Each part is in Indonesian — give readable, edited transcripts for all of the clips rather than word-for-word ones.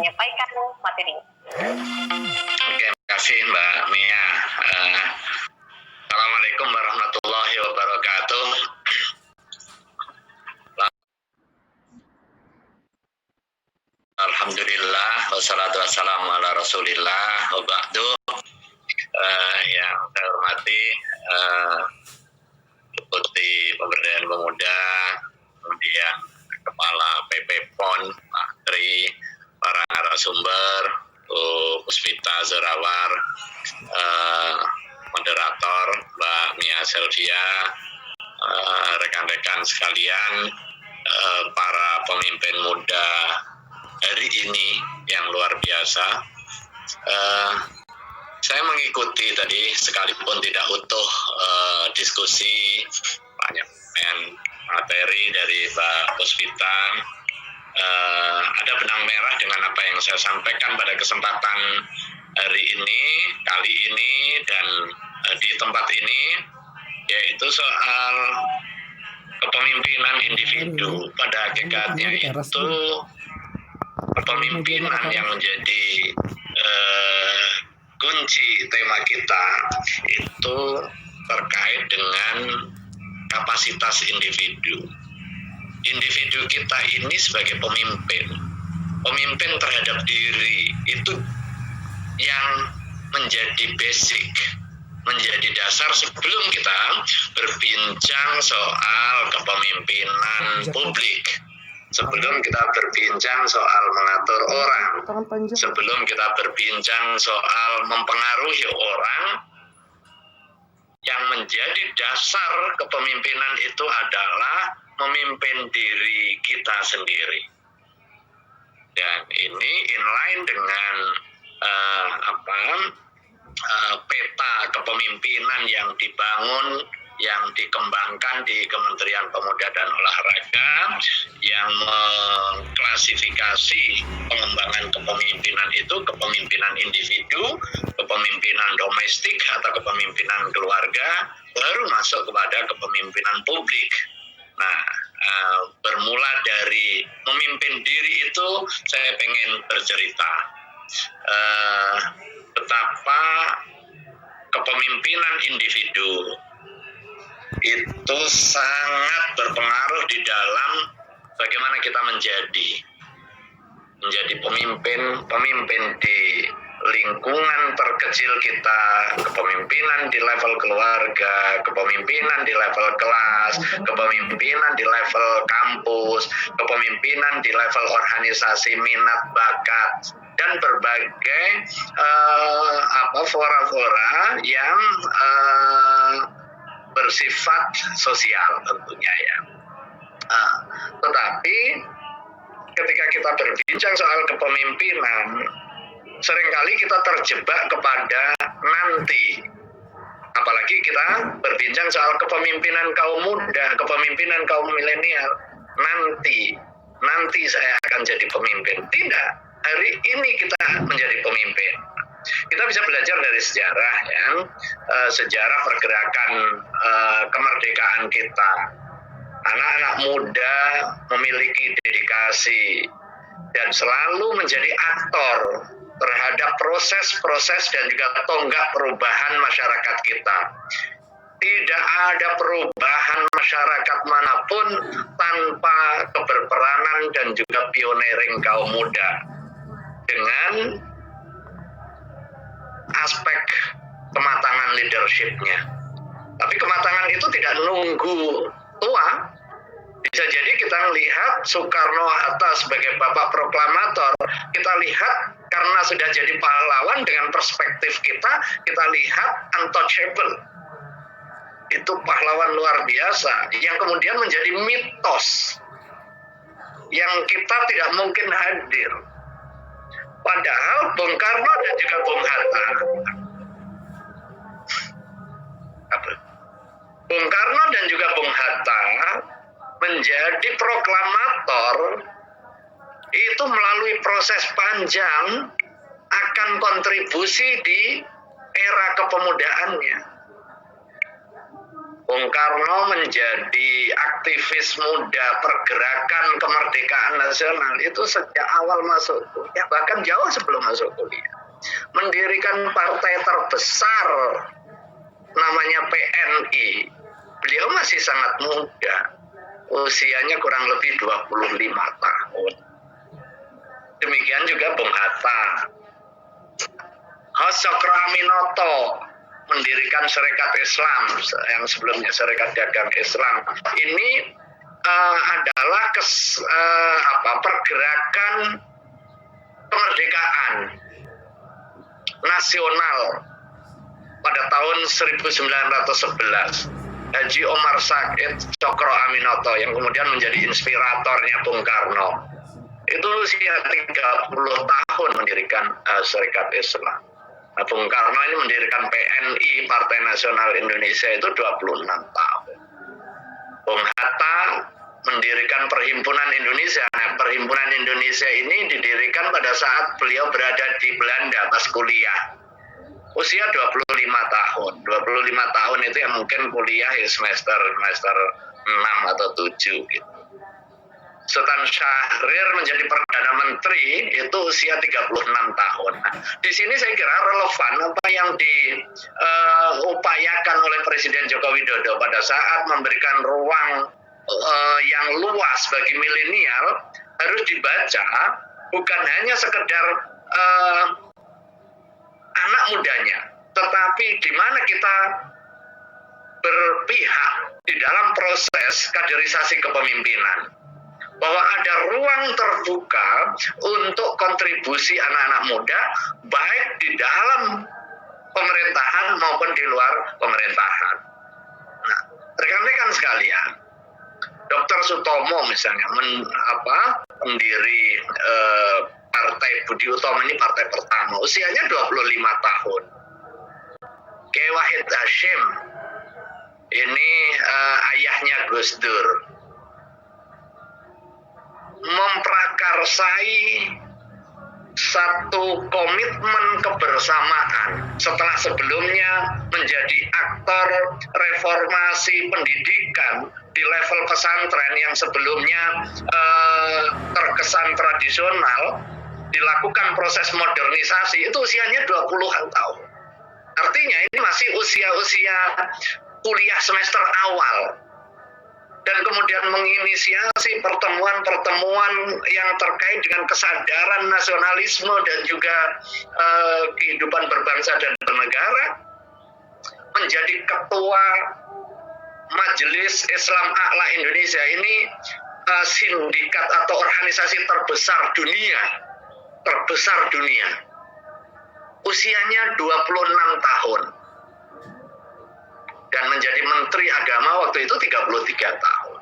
menyampaikan materi. Oke, terima kasih Mbak Mia. Assalamualaikum warahmatullahi wabarakatuh. Alhamdulillah, wassalatu wassalamu ala rasulillah, wa ba'du. Yang saya hormati Deputi Pemberdayaan Pemuda, kemudian Kepala PP PON, Pak Tri, para narasumber, Bu Puspita Zorawar, moderator Mbak Mia Selvia, rekan-rekan sekalian, para pemimpin muda hari ini yang luar biasa. Saya mengikuti tadi sekalipun tidak utuh diskusi banyak materi dari Mbak Puspita. Ada benang merah dengan apa yang saya sampaikan pada kesempatan hari ini, kali ini, dan di tempat ini, yaitu soal kepemimpinan individu. Pada hakikatnya itu kepemimpinan yang menjadi kunci tema kita itu terkait dengan kapasitas individu. Individu kita ini sebagai pemimpin terhadap diri itu yang menjadi basic, menjadi dasar sebelum kita berbincang soal kepemimpinan publik, sebelum kita berbincang soal mengatur orang, sebelum kita berbincang soal mempengaruhi orang. Yang menjadi dasar kepemimpinan itu adalah memimpin diri kita sendiri. Dan ini inline dengan peta kepemimpinan yang dibangun, yang dikembangkan di Kementerian Pemuda dan Olahraga, yang mengklasifikasi pengembangan kepemimpinan itu kepemimpinan individu, kepemimpinan domestik atau kepemimpinan keluarga, baru masuk kepada kepemimpinan publik. Nah, bermula dari memimpin diri itu saya pengen bercerita betapa kepemimpinan individu itu sangat berpengaruh di dalam bagaimana kita menjadi pemimpin di lingkungan terkecil kita, kepemimpinan di level keluarga, kepemimpinan di level kelas, kepemimpinan di level kampus, kepemimpinan di level organisasi minat bakat, dan berbagai fora-fora yang bersifat sosial tentunya ya. Tetapi ketika kita berbincang soal kepemimpinan, seringkali kita terjebak kepada nanti. Apalagi kita berbincang soal kepemimpinan kaum muda, kepemimpinan kaum milenial. Nanti saya akan jadi pemimpin. Tidak, hari ini kita menjadi pemimpin. Kita bisa belajar dari sejarah ya, sejarah pergerakan kemerdekaan kita. Anak-anak muda memiliki dedikasi dan selalu menjadi aktor terhadap proses-proses dan juga tonggak perubahan masyarakat kita. Tidak ada perubahan masyarakat manapun tanpa keberperanan dan juga pioneering kaum muda dengan aspek kematangan leadership-nya. Tapi kematangan itu tidak nunggu tua. Bisa jadi kita melihat Soekarno-Hatta sebagai bapak proklamator, kita lihat karena sudah jadi pahlawan dengan perspektif kita lihat untouchable. Itu pahlawan luar biasa yang kemudian menjadi mitos yang kita tidak mungkin hadir. Padahal Bung Karno dan juga Bung Hatta, Bung Karno dan juga Bung Hatta menjadi proklamator itu melalui proses panjang akan kontribusi di era kepemudaannya. Bung Karno menjadi aktivis muda pergerakan kemerdekaan nasional itu sejak awal masuk kuliah, bahkan jauh sebelum masuk kuliah. Mendirikan partai terbesar namanya PNI. Beliau masih sangat muda, usianya kurang lebih 25 tahun. Demikian juga Bung Hatta. Hasokro Aminoto mendirikan Serikat Islam yang sebelumnya Serikat Dagang Islam. Ini adalah pergerakan kemerdekaan nasional pada tahun 1911. Haji Omar Said Cokro Aminoto yang kemudian menjadi inspiratornya Bung Karno. Itu usia 30 tahun mendirikan Serikat Islam. Nah, Bung Karno ini mendirikan PNI, Partai Nasional Indonesia, itu 26 tahun. Bung Hatta mendirikan Perhimpunan Indonesia. Nah, Perhimpunan Indonesia ini didirikan pada saat beliau berada di Belanda pas kuliah. Usia 25 tahun. 25 tahun itu yang mungkin kuliah ya semester 6 atau 7 gitu. Sultan Syahrir menjadi Perdana Menteri itu usia 36 tahun. Nah, di sini saya kira relevan apa yang diupayakan oleh Presiden Joko Widodo pada saat memberikan ruang yang luas bagi milenial harus dibaca bukan hanya sekedar anak mudanya, tetapi di mana kita berpihak di dalam proses kaderisasi kepemimpinan. Bahwa ada ruang terbuka untuk kontribusi anak-anak muda baik di dalam pemerintahan maupun di luar pemerintahan. Nah, rekan-rekan sekalian, Dr. Sutomo misalnya pendiri Partai Budi Utomo ini partai pertama, usianya 25 tahun. Kiai Wahid Hasyim ini ayahnya Gus Dur. Memprakarsai satu komitmen kebersamaan setelah sebelumnya menjadi aktor reformasi pendidikan di level pesantren yang sebelumnya terkesan tradisional, dilakukan proses modernisasi, itu usianya 20-an tahun. Artinya ini masih usia-usia kuliah semester awal. Dan kemudian menginisiasi pertemuan-pertemuan yang terkait dengan kesadaran nasionalisme dan juga kehidupan berbangsa dan bernegara, menjadi ketua Majelis Islam A'la Indonesia. Ini sindikat atau organisasi terbesar dunia. Usianya 26 tahun. Dan menjadi Menteri Agama waktu itu 33 tahun.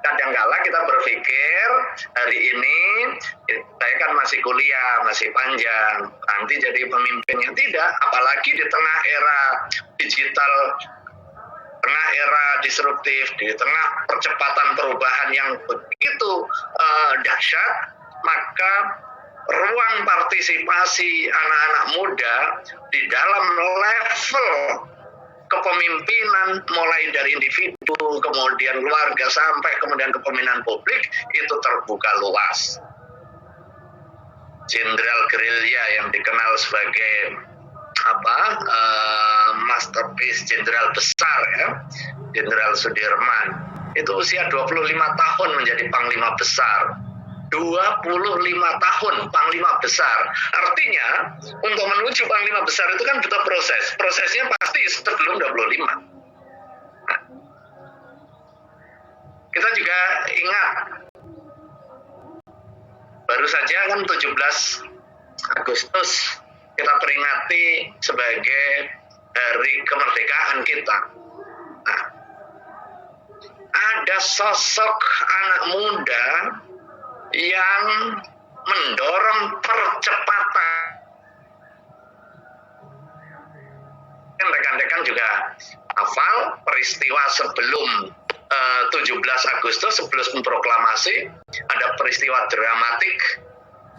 Kadangkala kita berpikir hari ini saya kan masih kuliah, masih panjang, nanti jadi pemimpinnya. Tidak, apalagi di tengah era digital, tengah era disruptif, di tengah percepatan perubahan yang begitu dahsyat, maka ruang partisipasi anak-anak muda di dalam level kepemimpinan mulai dari individu, kemudian keluarga sampai kemudian kepemimpinan publik itu terbuka luas. Jenderal gerilya yang dikenal sebagai masterpiece jenderal besar ya, Jenderal Sudirman, itu usia 25 tahun menjadi panglima besar. 25 tahun panglima besar. Artinya untuk menuju panglima besar itu kan butuh proses. Prosesnya pasti sebelum 25. Nah, kita juga ingat baru saja kan 17 Agustus kita peringati sebagai hari kemerdekaan kita. Nah, ada sosok anak muda yang mendorong percepatan. Rekan-rekan juga hafal peristiwa sebelum 17 Agustus, sebelum proklamasi, ada peristiwa dramatik,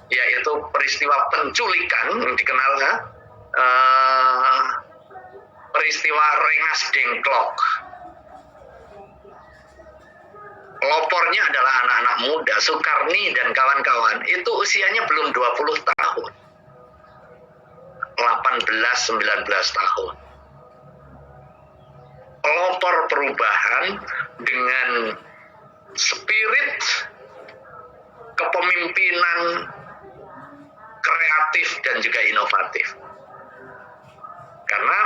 yaitu peristiwa penculikan yang dikenal peristiwa Rengas Dengklok. Pelopornya adalah anak-anak muda, Soekarni dan kawan-kawan, itu usianya belum 20 tahun. 18-19 tahun. Pelopor perubahan dengan spirit kepemimpinan kreatif dan juga inovatif. Karena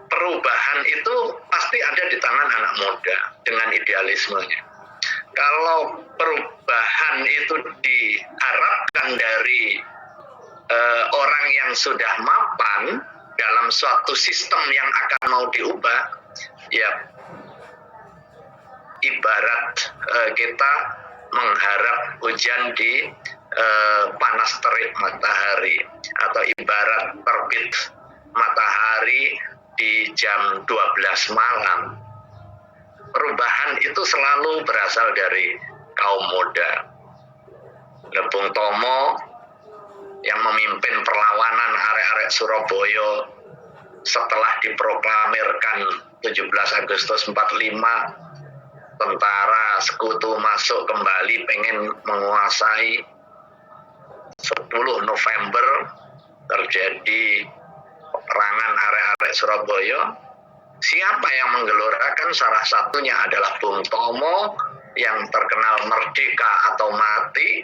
perubahan itu pasti ada di tangan anak muda dengan idealismenya. Kalau perubahan itu diharapkan dari orang yang sudah mapan dalam suatu sistem yang akan mau diubah, ya ibarat kita mengharap hujan di panas terik matahari, atau ibarat terbit matahari di jam 12 malam. Perubahan itu selalu berasal dari kaum muda. Bung Tomo yang memimpin perlawanan arek-arek Surabaya setelah diproklamirkan 17 Agustus 45, tentara sekutu masuk kembali pengen menguasai. 10 November terjadi peperangan arek-arek Surabaya. Siapa yang menggelorakan? Salah satunya adalah Bung Tomo yang terkenal merdeka atau mati,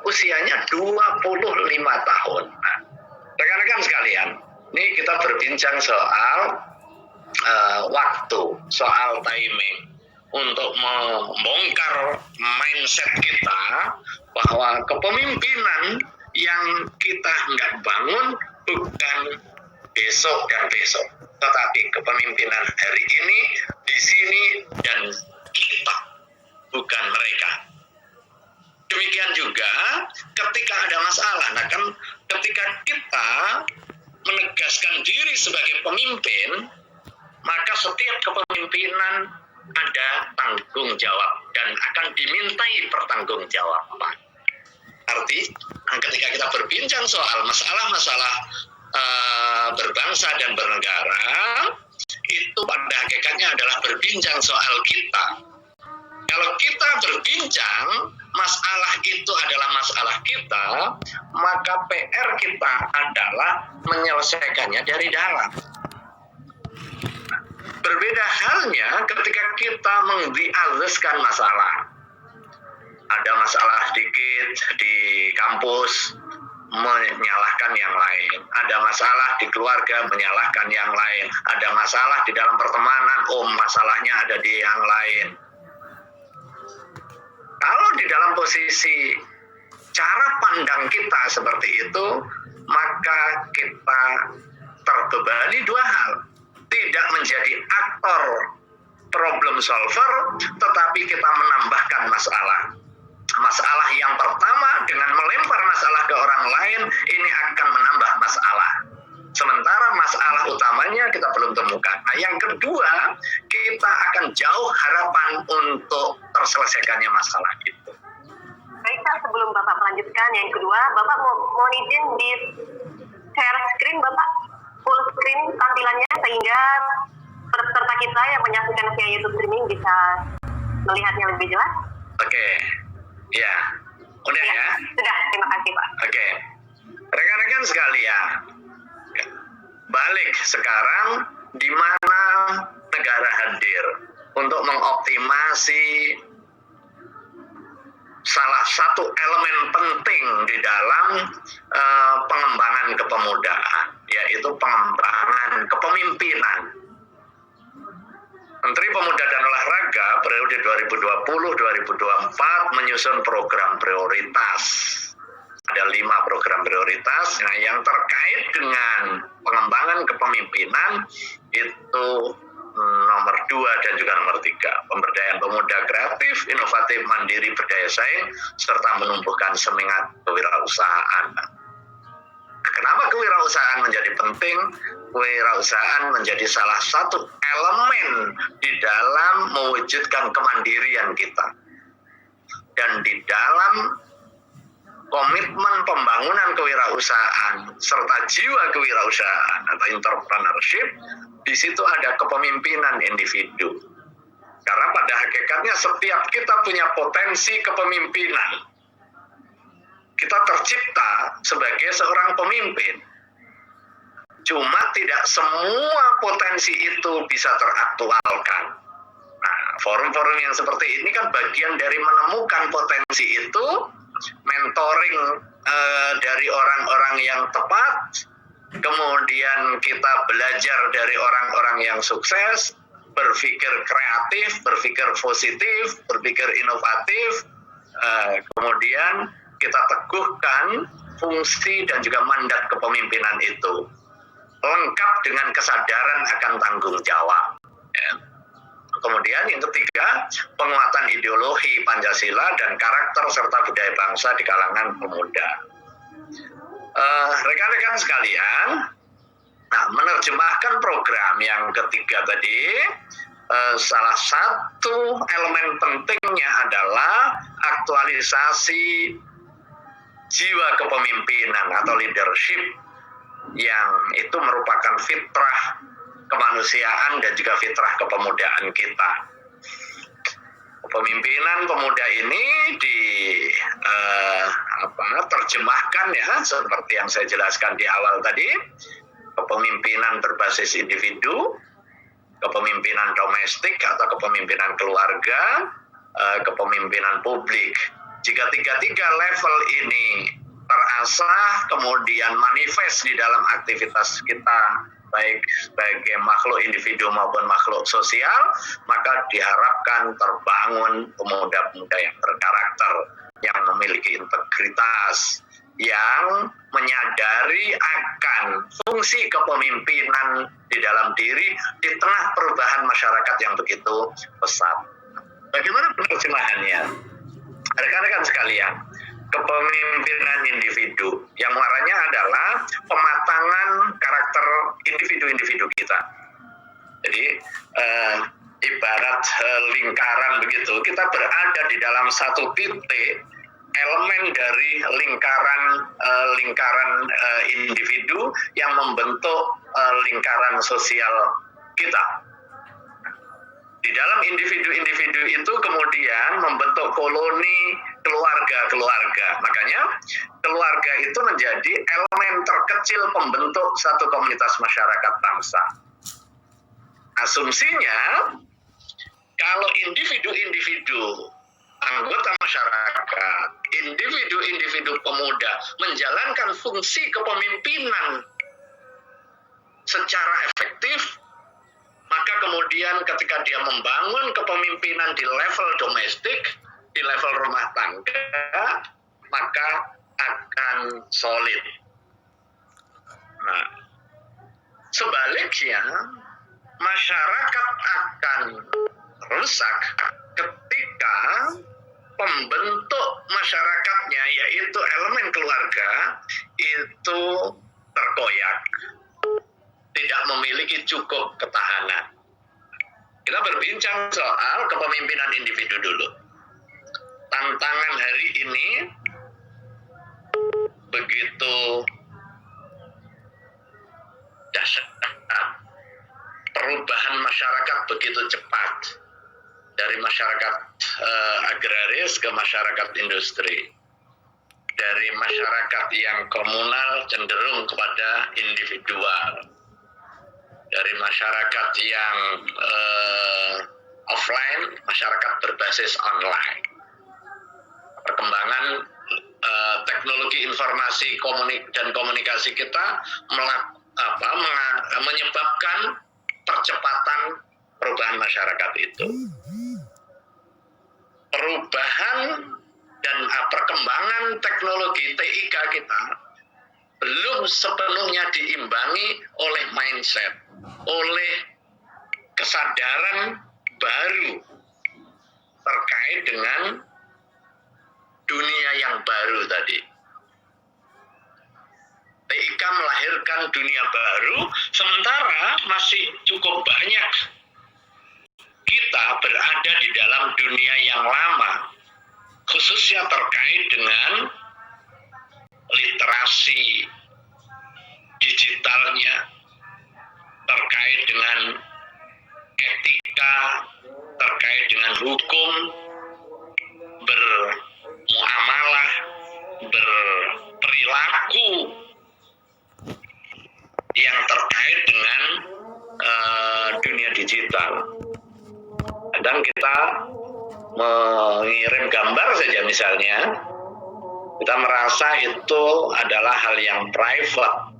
usianya 25 tahun. Nah, rekan-rekan sekalian, ini kita berbincang soal waktu, soal timing, untuk membongkar mindset kita bahwa kepemimpinan yang kita nggak bangun bukan besok dan besok, tetapi kepemimpinan hari ini, di sini, dan kita, bukan mereka. Demikian juga ketika ada masalah, nah kan ketika kita menegaskan diri sebagai pemimpin, maka setiap kepemimpinan ada tanggung jawab dan akan dimintai pertanggungjawaban. Arti, ketika kita berbincang soal masalah-masalah berbangsa dan bernegara, itu pada hakikatnya adalah berbincang soal kita. Kalau kita berbincang, masalah itu adalah masalah kita, maka PR kita adalah menyelesaikannya dari dalam. Berbeda halnya ketika kita mendiagnoskan masalah. Ada masalah sedikit di kampus, menyalahkan yang lain. Ada masalah di keluarga, menyalahkan yang lain. Ada masalah di dalam pertemanan, masalahnya ada di yang lain. Kalau di dalam posisi cara pandang kita seperti itu, maka kita terbebani dua hal. Tidak menjadi aktor problem solver, tetapi kita menambahkan masalah. Masalah yang pertama dengan melempar masalah ke orang lain, ini akan menambah masalah. Sementara masalah utamanya kita belum temukan. Nah, yang kedua, kita akan jauh harapan untuk terselesaikannya masalah itu. Baik, Pak, sebelum Bapak melanjutkan, yang kedua, Bapak mohon izin di share screen, Bapak, full screen tampilannya, sehingga peserta kita yang menyaksikan via YouTube streaming bisa melihatnya lebih jelas. Oke, ya, udah ya? Sudah, terima kasih, Pak. Oke, rekan-rekan sekalian, balik sekarang di mana negara hadir untuk mengoptimasi salah satu elemen penting di dalam pengembangan kepemudaan, yaitu pengembangan kepemimpinan. Menteri Pemuda dan Olahraga periode 2020-2024 menyusun program prioritas. Ada 5 program prioritas. Nah, yang terkait dengan pengembangan kepemimpinan itu nomor 2 dan juga nomor 3. Pemberdayaan pemuda kreatif, inovatif, mandiri, berdaya saing, serta menumbuhkan semangat kewirausahaan. Kenapa kewirausahaan menjadi penting? Kewirausahaan menjadi salah satu elemen di dalam mewujudkan kemandirian kita. Dan di dalam komitmen pembangunan kewirausahaan serta jiwa kewirausahaan atau entrepreneurship, di situ ada kepemimpinan individu. Karena pada hakikatnya setiap kita punya potensi kepemimpinan. Kita tercipta sebagai seorang pemimpin. Cuma tidak semua potensi itu bisa teraktualkan. Nah, forum-forum yang seperti ini kan bagian dari menemukan potensi itu, mentoring dari orang-orang yang tepat, kemudian kita belajar dari orang-orang yang sukses, berpikir kreatif, berpikir positif, berpikir inovatif, kemudian kita teguhkan fungsi dan juga mandat kepemimpinan itu, lengkap dengan kesadaran akan tanggung jawab. Kemudian yang ketiga, penguatan ideologi Pancasila dan karakter serta budaya bangsa di kalangan pemuda. Rekan-rekan sekalian, nah, menerjemahkan program yang ketiga tadi, salah satu elemen pentingnya adalah aktualisasi jiwa kepemimpinan atau leadership yang itu merupakan fitrah kemanusiaan dan juga fitrah kepemudaan kita. Kepemimpinan pemuda ini terjemahkan ya seperti yang saya jelaskan di awal tadi, kepemimpinan berbasis individu, kepemimpinan domestik atau kepemimpinan keluarga, kepemimpinan publik. Jika tiga-tiga level ini terasah kemudian manifest di dalam aktivitas kita, baik sebagai makhluk individu maupun makhluk sosial, maka diharapkan terbangun pemuda-pemuda yang berkarakter, yang memiliki integritas, yang menyadari akan fungsi kepemimpinan di dalam diri di tengah perubahan masyarakat yang begitu pesat. Bagaimana penerjemahannya? Rekan-rekan sekalian, kepemimpinan individu yang muaranya adalah pematangan karakter individu-individu kita. Jadi ibarat lingkaran begitu, kita berada di dalam satu titik, elemen dari lingkaran individu yang membentuk lingkaran sosial kita. Di dalam individu-individu itu kemudian membentuk koloni keluarga-keluarga. Makanya keluarga itu menjadi elemen terkecil pembentuk satu komunitas masyarakat bangsa. Asumsinya, kalau individu-individu anggota masyarakat, individu-individu pemuda menjalankan fungsi kepemimpinan secara efektif, maka kemudian ketika dia membangun kepemimpinan di level domestik, di level rumah tangga, maka akan solid. Nah, sebaliknya, masyarakat akan rusak ketika pembentuk masyarakatnya, yaitu elemen keluarga, itu terkoyak, tidak memiliki cukup ketahanan. Kita berbincang soal kepemimpinan individu dulu. Tantangan hari ini begitu dahsyat. Perubahan masyarakat begitu cepat. Dari masyarakat agraris ke masyarakat industri. Dari masyarakat yang komunal cenderung kepada individual. Dari masyarakat yang offline, masyarakat berbasis online. Perkembangan teknologi informasi dan komunikasi kita menyebabkan percepatan perubahan masyarakat itu. Perubahan dan perkembangan teknologi TIK kita belum sepenuhnya diimbangi oleh mindset, oleh kesadaran baru terkait dengan dunia yang baru tadi. TIK melahirkan dunia baru, sementara masih cukup banyak kita berada di dalam dunia yang lama, khususnya terkait dengan literasi digitalnya, terkait dengan etika, terkait terkait dengan hukum, bermuamalah, berperilaku yang terkait dengan dunia digital. Kadang kita mengirim gambar saja misalnya, kita merasa itu adalah hal yang private.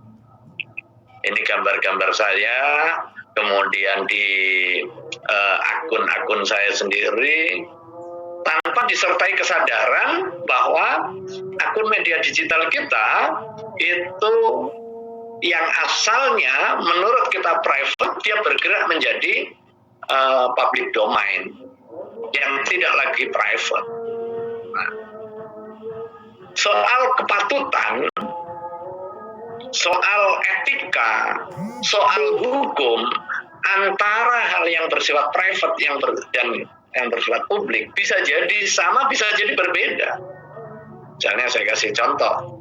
Ini gambar-gambar saya, kemudian di akun-akun saya sendiri, tanpa disertai kesadaran bahwa akun media digital kita itu yang asalnya menurut kita private, dia bergerak menjadi public domain yang tidak lagi private. Nah, soal kepatutan, soal etika, soal hukum antara hal yang bersifat private dan yang bersifat publik bisa jadi sama, bisa jadi berbeda. Misalnya saya kasih contoh,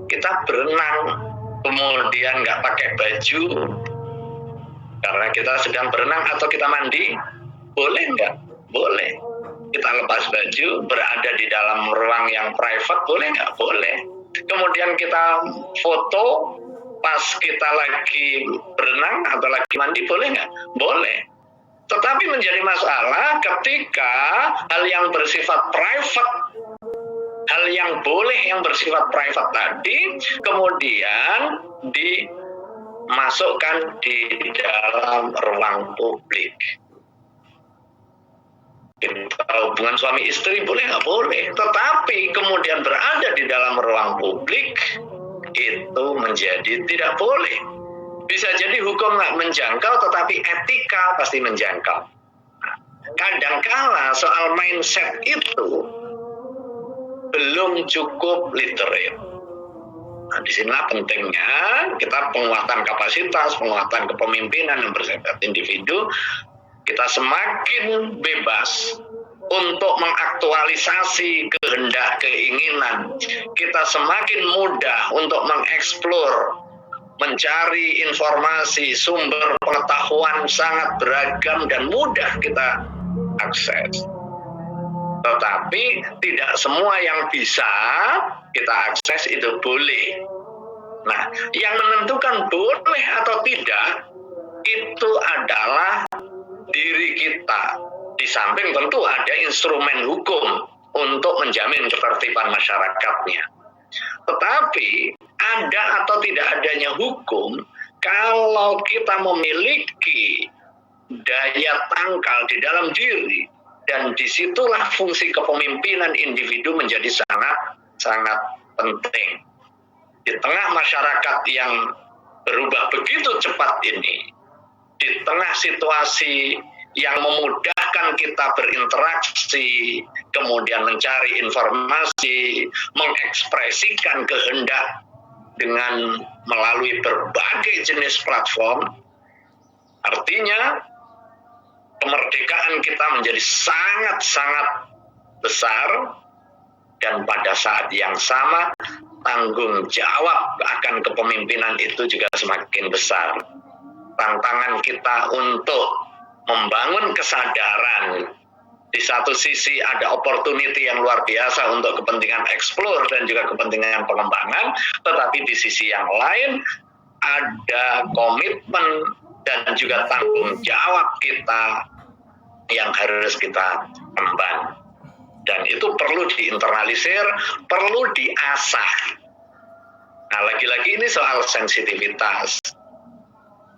kita berenang kemudian nggak pakai baju karena kita sedang berenang atau kita mandi, boleh nggak? Boleh. Kita lepas baju, berada di dalam ruang yang private, boleh nggak? Boleh. Kemudian kita foto pas kita lagi berenang atau lagi mandi, boleh nggak? Boleh. Tetapi menjadi masalah ketika hal yang bersifat private, hal yang boleh yang bersifat private tadi, kemudian dimasukkan di dalam ruang publik. Hubungan suami istri boleh nggak? Boleh. Tetapi kemudian berada di dalam ruang publik itu menjadi tidak boleh. Bisa jadi hukum nggak menjangkau, tetapi etika pasti menjangkau. Kadangkala soal mindset itu belum cukup literate. Nah, disinilah pentingnya kita penguatan kapasitas, penguatan kepemimpinan yang bersifat individu. Kita semakin bebas untuk mengaktualisasi kehendak, keinginan. Kita semakin mudah untuk mengeksplor, mencari informasi, sumber pengetahuan sangat beragam dan mudah kita akses. Tetapi tidak semua yang bisa kita akses itu boleh. Nah, yang menentukan boleh atau tidak itu adalah diri kita. Di samping tentu ada instrumen hukum untuk menjamin ketertiban masyarakatnya. Tetapi ada atau tidak adanya hukum, kalau kita memiliki daya tangkal di dalam diri, dan disitulah fungsi kepemimpinan individu menjadi sangat penting. Di tengah masyarakat yang berubah begitu cepat ini, di tengah situasi yang memudahkan kita berinteraksi, kemudian mencari informasi, mengekspresikan kehendak dengan melalui berbagai jenis platform, artinya kemerdekaan kita menjadi sangat-sangat besar, dan pada saat yang sama tanggung jawab akan kepemimpinan itu juga semakin besar. Tantangan kita untuk membangun kesadaran, di satu sisi ada opportunity yang luar biasa untuk kepentingan explore dan juga kepentingan pengembangan, tetapi di sisi yang lain ada komitmen dan juga tanggung jawab kita yang harus kita emban. Dan itu perlu diinternalisir, perlu diasah. Nah, lagi-lagi ini soal sensitivitas.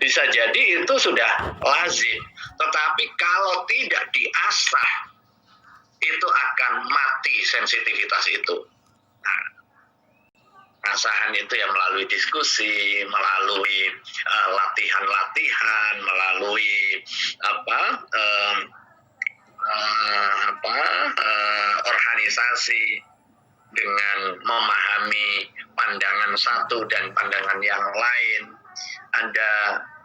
Bisa jadi itu sudah lazim, tetapi kalau tidak diasah, itu akan mati sensitivitas itu. Nah, asahan itu ya melalui diskusi, melalui latihan-latihan, melalui organisasi dengan memahami pandangan satu dan pandangan yang lain. Ada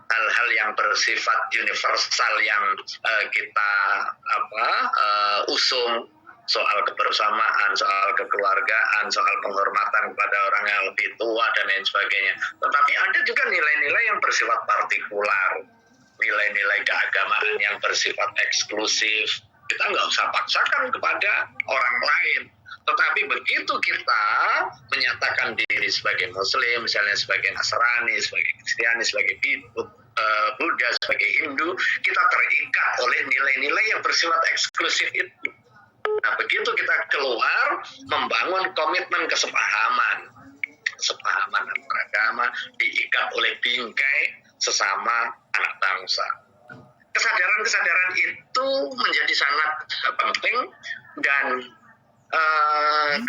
hal-hal yang bersifat universal yang kita usung, soal kebersamaan, soal kekeluargaan, soal penghormatan kepada orang yang lebih tua dan lain sebagainya. Tetapi ada juga nilai-nilai yang bersifat partikular. nilai-nilai keagamaan yang bersifat eksklusif. Kita nggak usah paksakan kepada orang lain. Tetapi begitu kita menyatakan diri sebagai Muslim, misalnya sebagai Nasrani, sebagai Kristiani, sebagai Buddha, sebagai Hindu, kita terikat oleh nilai-nilai yang bersifat eksklusif itu. Nah, begitu kita keluar, membangun komitmen kesepahaman antar agama, diikat oleh bingkai sesama anak bangsa. Kesadaran-kesadaran itu menjadi sangat penting, dan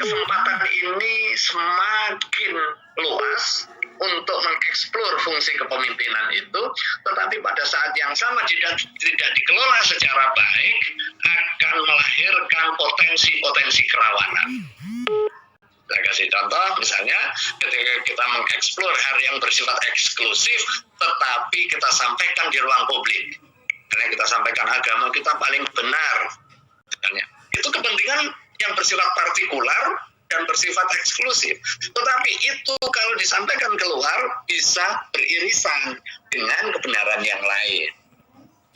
kesempatan ini semakin luas untuk mengeksplor fungsi kepemimpinan itu, tetapi pada saat yang sama tidak dikelola secara baik akan melahirkan potensi-potensi kerawanan. Saya kasih contoh, misalnya ketika kita mengeksplor hal yang bersifat eksklusif, tetapi kita sampaikan di ruang publik, karena kita sampaikan agama kita paling benar, misalnya, itu kepentingan yang bersifat partikular dan bersifat eksklusif. Tetapi itu kalau disampaikan keluar bisa beririsan dengan kebenaran yang lain,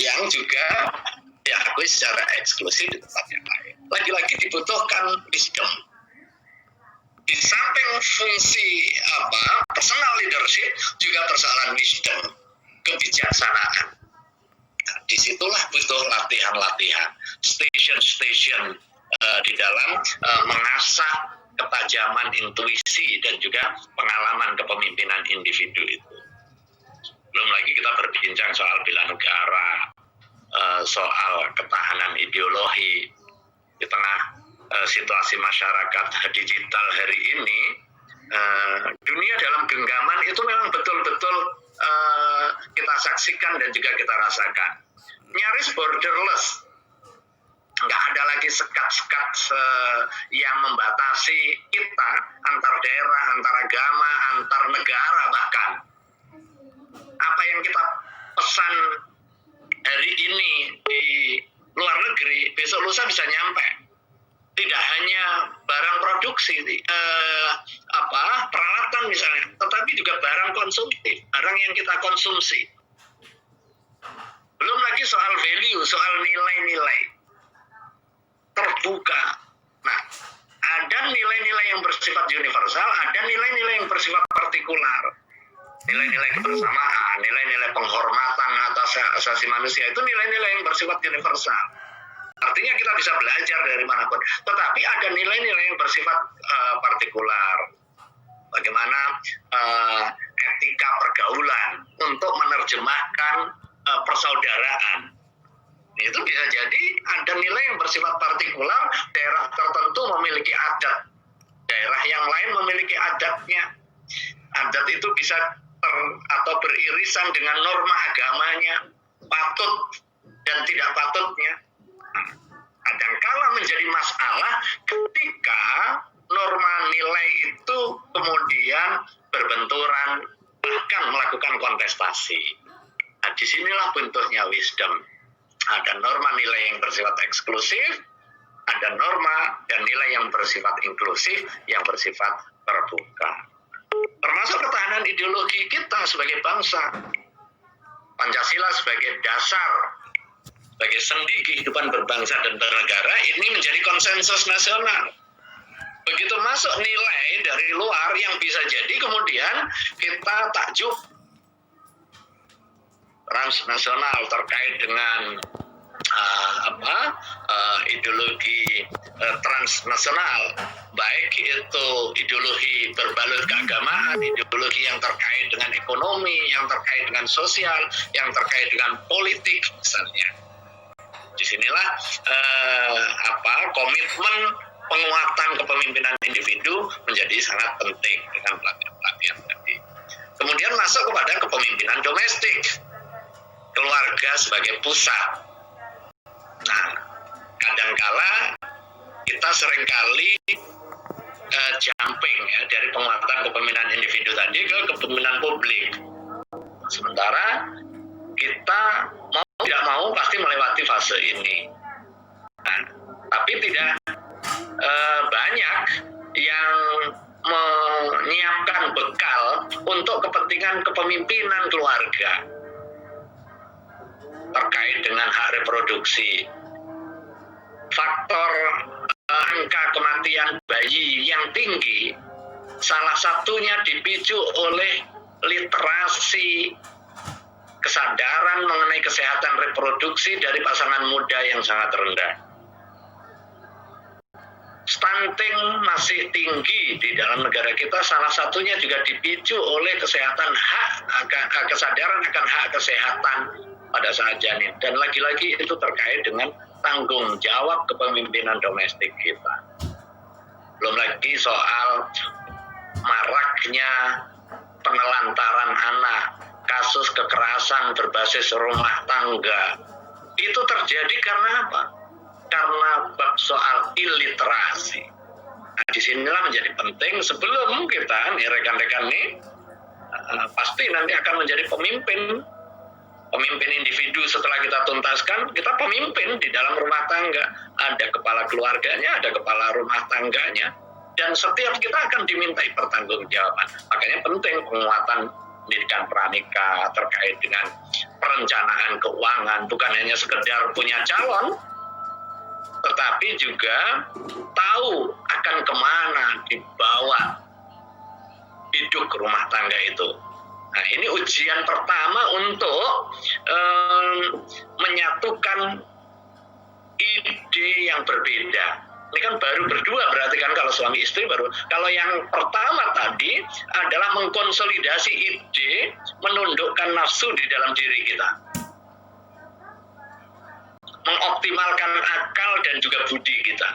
yang juga diakui secara eksklusif di tempat yang lain. Lagi-lagi dibutuhkan wisdom. Di samping fungsi personal leadership, juga persoalan wisdom, kebijaksanaan. Nah, disitulah butuh latihan-latihan, station di dalam mengasah ketajaman intuisi dan juga pengalaman kepemimpinan individu itu. Belum lagi kita berbincang soal bela negara, soal ketahanan ideologi di tengah situasi masyarakat digital hari ini. Dunia dalam genggaman itu memang betul-betul kita saksikan dan juga kita rasakan. Nyaris borderless, nggak ada lagi sekat-sekat yang membatasi kita antar daerah, antar agama, antar negara bahkan. Apa yang kita pesan hari ini di luar negeri, besok lusa bisa nyampe. Tidak hanya barang produksi, peralatan misalnya, tetapi juga barang konsumtif, barang yang kita konsumsi. Belum lagi soal value, soal nilai-nilai terbuka. Nah, ada nilai-nilai yang bersifat universal, ada nilai-nilai yang bersifat partikular. Nilai-nilai kebersamaan, nilai-nilai penghormatan atas asasi manusia itu nilai-nilai yang bersifat universal. Artinya kita bisa belajar dari manapun. Tetapi ada nilai-nilai yang bersifat partikular. Bagaimana etika pergaulan untuk menerjemahkan persaudaraan. Itu bisa jadi ada nilai yang bersifat partikular, daerah tertentu memiliki adat, daerah yang lain memiliki adatnya. Adat itu bisa atau beririsan dengan norma agamanya, patut dan tidak patutnya. Kadangkala menjadi masalah ketika norma nilai itu kemudian berbenturan, bahkan melakukan kontestasi. Nah, disinilah bentuknya wisdom. Ada norma nilai yang bersifat eksklusif, ada norma dan nilai yang bersifat inklusif, yang bersifat terbuka. Termasuk ketahanan ideologi kita sebagai bangsa. Pancasila sebagai dasar, sebagai sendi kehidupan berbangsa dan bernegara, ini menjadi konsensus nasional. Begitu masuk nilai dari luar yang bisa jadi kemudian kita takjub transnasional terkait dengan ideologi transnasional, baik itu ideologi berbalut keagamaan, ideologi yang terkait dengan ekonomi, yang terkait dengan sosial, yang terkait dengan politik misalnya. Disinilah komitmen penguatan kepemimpinan individu menjadi sangat penting dengan pelatihan tadi. Kemudian masuk kepada kepemimpinan domestik, keluarga sebagai pusat. Nah, kadangkala kita seringkali jumping dari penguatan kepemimpinan individu tadi ke kepemimpinan publik. Sementara kita tidak mau pasti melewati fase ini. Nah, tapi tidak banyak yang menyiapkan bekal untuk kepentingan kepemimpinan keluarga. terkait dengan hak reproduksi. Faktor angka kematian bayi yang tinggi salah satunya dipicu oleh literasi kesadaran mengenai kesehatan reproduksi dari pasangan muda yang sangat rendah. Stunting masih tinggi di dalam negara kita, salah satunya juga dipicu oleh kesadaran akan hak kesehatan pada saat janin. Dan lagi-lagi itu terkait dengan tanggung jawab kepemimpinan domestik kita. Belum lagi soal maraknya penelantaran anak, kasus kekerasan berbasis rumah tangga. Itu terjadi karena apa? Karena soal iliterasi. Nah, disinilah menjadi penting sebelum kita nih rekan-rekan nih pasti nanti akan menjadi pemimpin individu. Setelah kita tuntaskan, kita pemimpin di dalam rumah tangga. Ada kepala keluarganya, ada kepala rumah tangganya, dan setiap kita akan dimintai pertanggungjawaban. Makanya penting penguatan pendidikan pranikah terkait dengan perencanaan keuangan, bukan hanya sekedar punya calon, tetapi juga tahu akan kemana dibawa hidup rumah tangga itu. Nah, ini ujian pertama untuk menyatukan ide yang berbeda. Ini kan baru berdua, berarti kan kalau suami istri baru. Kalau yang pertama tadi adalah mengkonsolidasi ide, menundukkan nafsu di dalam diri kita, mengoptimalkan akal dan juga budi kita.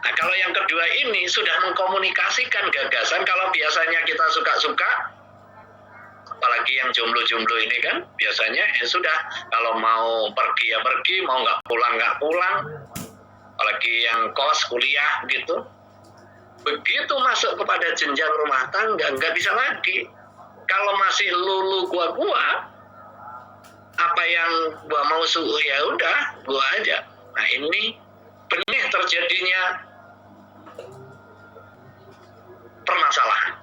Nah, kalau yang kedua ini sudah mengkomunikasikan gagasan. Kalau biasanya kita suka-suka, apalagi yang jomblo-jomblo ini kan biasanya ya sudah, kalau mau pergi ya pergi, mau nggak pulang. Apalagi yang kos kuliah gitu, begitu masuk kepada jenjang rumah tangga nggak bisa lagi. Kalau masih lulu gua apa yang gua mau suhu ya udah gua aja. Nah, ini benih terjadinya permasalahan.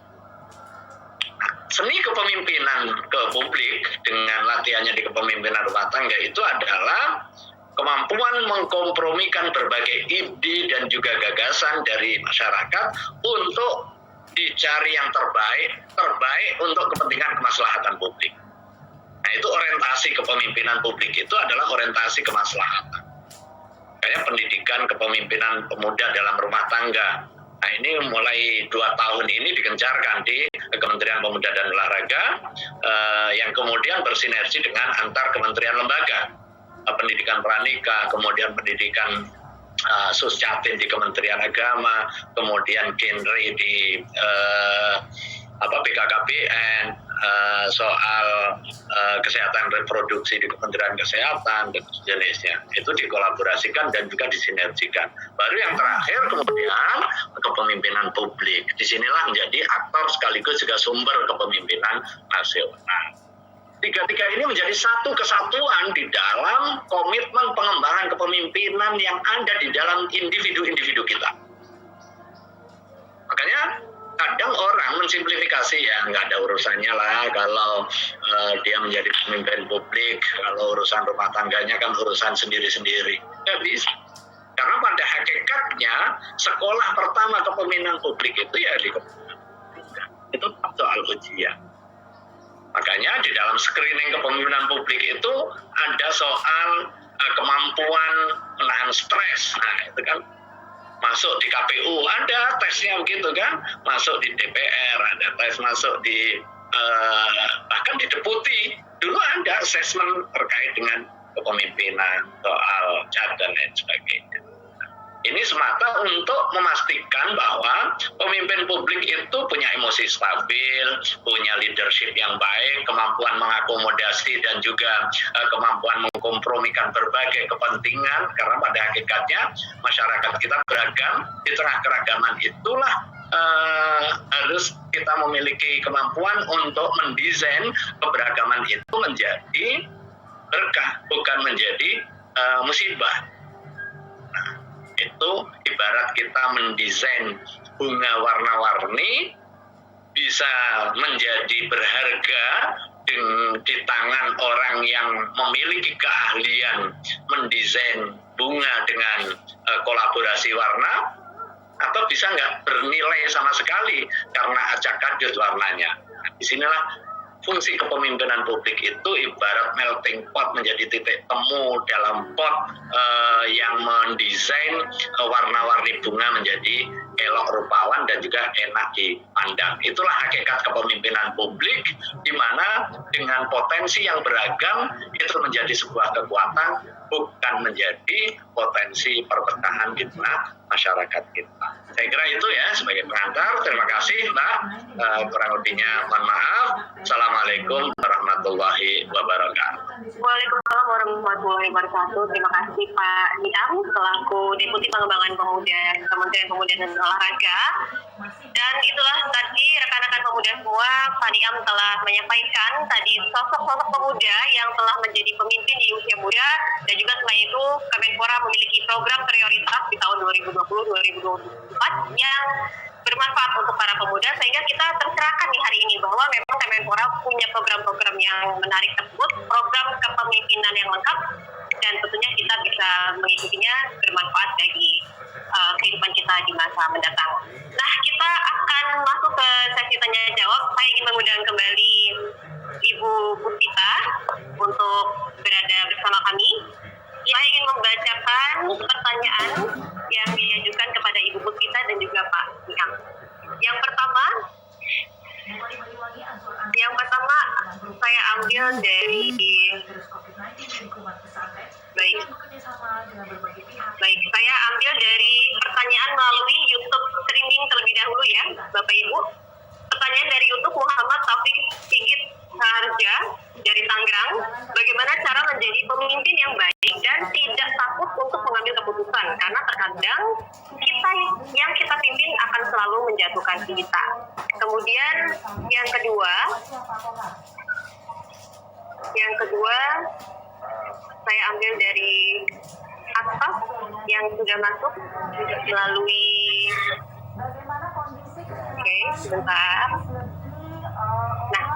Nah, seni kepemimpinan ke publik dengan latihannya di kepemimpinan rumah tangga itu adalah kemampuan mengkompromikan berbagai ide dan juga gagasan dari masyarakat untuk dicari yang terbaik untuk kepentingan kemaslahatan publik. Nah, itu orientasi kepemimpinan publik itu adalah orientasi kemaslahatan. Kayak pendidikan kepemimpinan pemuda dalam rumah tangga. Nah, ini mulai 2 tahun ini digencarkan di Kementerian Pemuda dan Olahraga yang kemudian bersinergi dengan antar kementerian lembaga. Pendidikan pranikah, kemudian pendidikan Suscatin di Kementerian Agama, kemudian genre di BKKBN, soal kesehatan reproduksi di Kementerian Kesehatan dan sejenisnya. Itu dikolaborasikan dan juga disinergikan. Baru yang terakhir kemudian kepemimpinan publik. Disinilah menjadi aktor sekaligus juga sumber kepemimpinan nasional. Tiga-tiga ini menjadi satu kesatuan di dalam komitmen pengembangan kepemimpinan yang ada di dalam individu-individu kita. Makanya kadang orang mensimplifikasi, ya nggak ada urusannya lah kalau dia menjadi pemimpin publik, kalau urusan rumah tangganya kan urusan sendiri-sendiri. Nggak bisa. Karena pada hakikatnya sekolah pertama kepemimpinan publik itu ya di kepemimpinan. Itu soal ujian. Makanya di dalam screening kepemimpinan publik itu ada soal kemampuan menahan stres. Nah, itu kan masuk di KPU ada tesnya begitu kan, masuk di DPR ada tes, masuk di bahkan di deputi dulu ada asesmen terkait dengan kepemimpinan, soal cat dan lain sebagainya. Ini semata untuk memastikan bahwa pemimpin publik itu punya emosi stabil, punya leadership yang baik, kemampuan mengakomodasi dan juga kemampuan mengkompromikan berbagai kepentingan, karena pada hakikatnya masyarakat kita beragam. Di tengah keragaman itulah harus kita memiliki kemampuan untuk mendesain keberagaman itu menjadi berkah, bukan menjadi musibah. Itu ibarat kita mendesain bunga warna-warni bisa menjadi berharga di tangan orang yang memiliki keahlian mendesain bunga dengan kolaborasi warna, atau bisa nggak bernilai sama sekali karena acak-adut warnanya. Disinilah fungsi kepemimpinan publik itu ibarat melting pot, menjadi titik temu dalam pot yang mendesain warna-warni bunga menjadi elok rupawan dan juga enak dipandang. Itulah hakikat kepemimpinan publik, di mana dengan potensi yang beragam itu menjadi sebuah kekuatan, bukan menjadi potensi perpecahan di tengah masyarakat kita. Saya kira itu ya sebagai pengantar. Terima kasih Mbak. Kurang lebihnya mohon maaf. Assalamualaikum warahmatullahi wabarakatuh. Waalaikumsalam warahmatullahi wabarakatuh. Terima kasih Pak Niam selaku Deputi Pengembangan Pemuda Kementerian Pemuda dan Olahraga. Dan itulah tadi rekan-rekan pemuda semua, Pak Niam telah menyampaikan tadi sosok-sosok pemuda yang telah menjadi pemimpin di usia muda, dan juga selain itu Kemenpora memiliki program prioritas di tahun 2020-2024 yang bermanfaat untuk para pemuda, sehingga kita tercerahkan di hari ini bahwa memang Kemenpora punya program-program yang menarik tersebut, program kepemimpinan yang lengkap, dan tentunya kita bisa mengikutinya bermanfaat bagi kehidupan kita di masa mendatang. Nah, kita akan masuk ke sesi tanya jawab. Saya ingin mengundang kembali Ibu Puspita untuk berada bersama kami. Saya ingin membacakan pertanyaan yang diajukan kepada Ibu Puspita dan juga Pak Niam. Yang pertama saya ambil dari saya ambil dari pertanyaan melalui YouTube streaming terlebih dahulu ya, Bapak Ibu. Pertanyaan dari YouTube Muhammad Taufik Sigit Harja dari Tangerang. Bagaimana cara menjadi pemimpin yang baik dan tidak takut untuk mengambil keputusan? Karena terkadang yang kita pimpin akan selalu menjatuhkan kita. Kemudian yang kedua saya ambil dari atas yang sudah masuk melalui sebentar. Nah,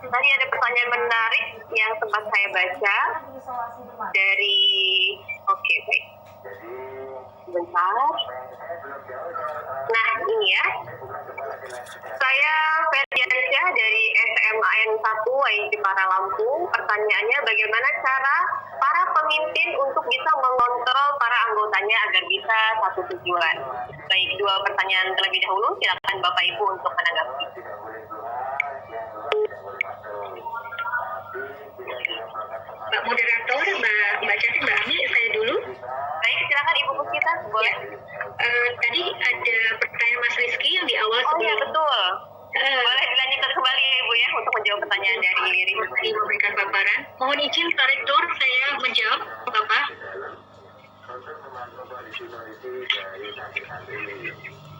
tadi ada pertanyaan menarik yang sempat saya baca dari baik. Sebentar. Nah, ini ya. Saya Ferdiansyah dari SMAN 1 YIC Para Lampung. Pertanyaannya, bagaimana cara para pemimpin untuk bisa mengontrol para anggotanya agar bisa satu tujuan? Baik, dua pertanyaan terlebih dahulu. Silakan Bapak Ibu untuk menanggapi. Mbak Moderator, Mbak Cantik, Mbak Ami, saya dulu. Baik, silakan Ibu Puspita, boleh. Tadi ada pertanyaan Mas Rizky yang di awal sebelum. Oh iya, betul. Boleh dilanjutkan kembali ya Ibu ya untuk menjawab pertanyaan dari Rizky. Tadi memberikan paparan. Mohon izin Pak Rektor, saya menjawab, Bapak.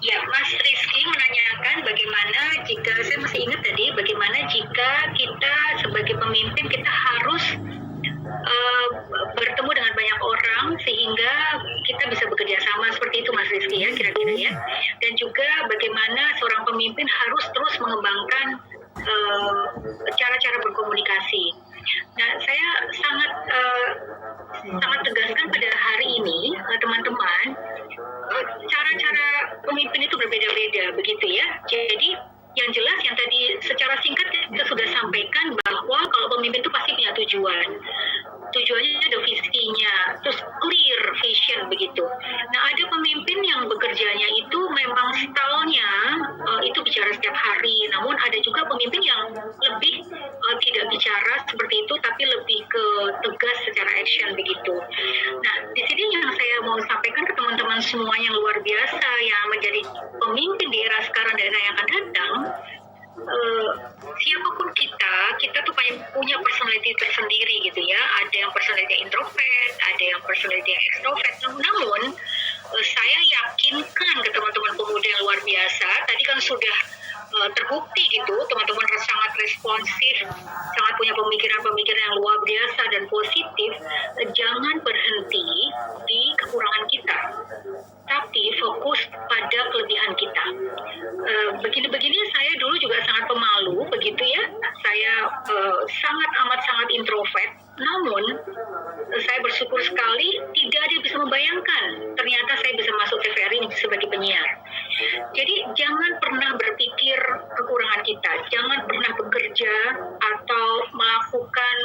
Ya, Mas Rizky menanyakan bagaimana jika, saya masih ingat tadi, bagaimana jika kita sebagai pemimpin kita harus bertemu dengan banyak orang sehingga kita bisa bekerja sama, seperti itu Mas Rizky ya, kira-kira ya. Dan juga bagaimana seorang pemimpin harus terus mengembangkan cara-cara berkomunikasi. Nah, saya sangat tegaskan pada hari ini, teman-teman, cara-cara pemimpin itu berbeda-beda, begitu ya. Jadi yang jelas yang tadi secara singkat kita sudah sampaikan bahwa kalau pemimpin itu pasti punya tujuan. Tujuannya ada visinya, terus clear vision begitu. Nah, ada pemimpin yang bekerjanya itu memang stylenya itu bicara setiap hari. Namun ada juga pemimpin yang lebih tidak bicara seperti itu, tapi lebih ke tegas secara action begitu. Nah, di sini yang saya mau sampaikan ke teman-teman semua yang luar biasa yang menjadi pemimpin di era sekarang dan era yang akan datang. Siapapun kita tuh punya personality tersendiri gitu ya. Ada yang personality introvert, ada yang personality extrovert. Namun saya yakinkan ke teman-teman pemuda yang luar biasa, tadi kan sudah terbukti gitu, teman-teman sangat responsif, sangat punya pemikiran-pemikiran yang luar biasa dan positif. Jangan berhenti di kekurangan kita, tapi fokus pada kelebihan kita. Begini-begini saya dulu juga sangat pemalu begitu ya. Saya bekerja atau melakukan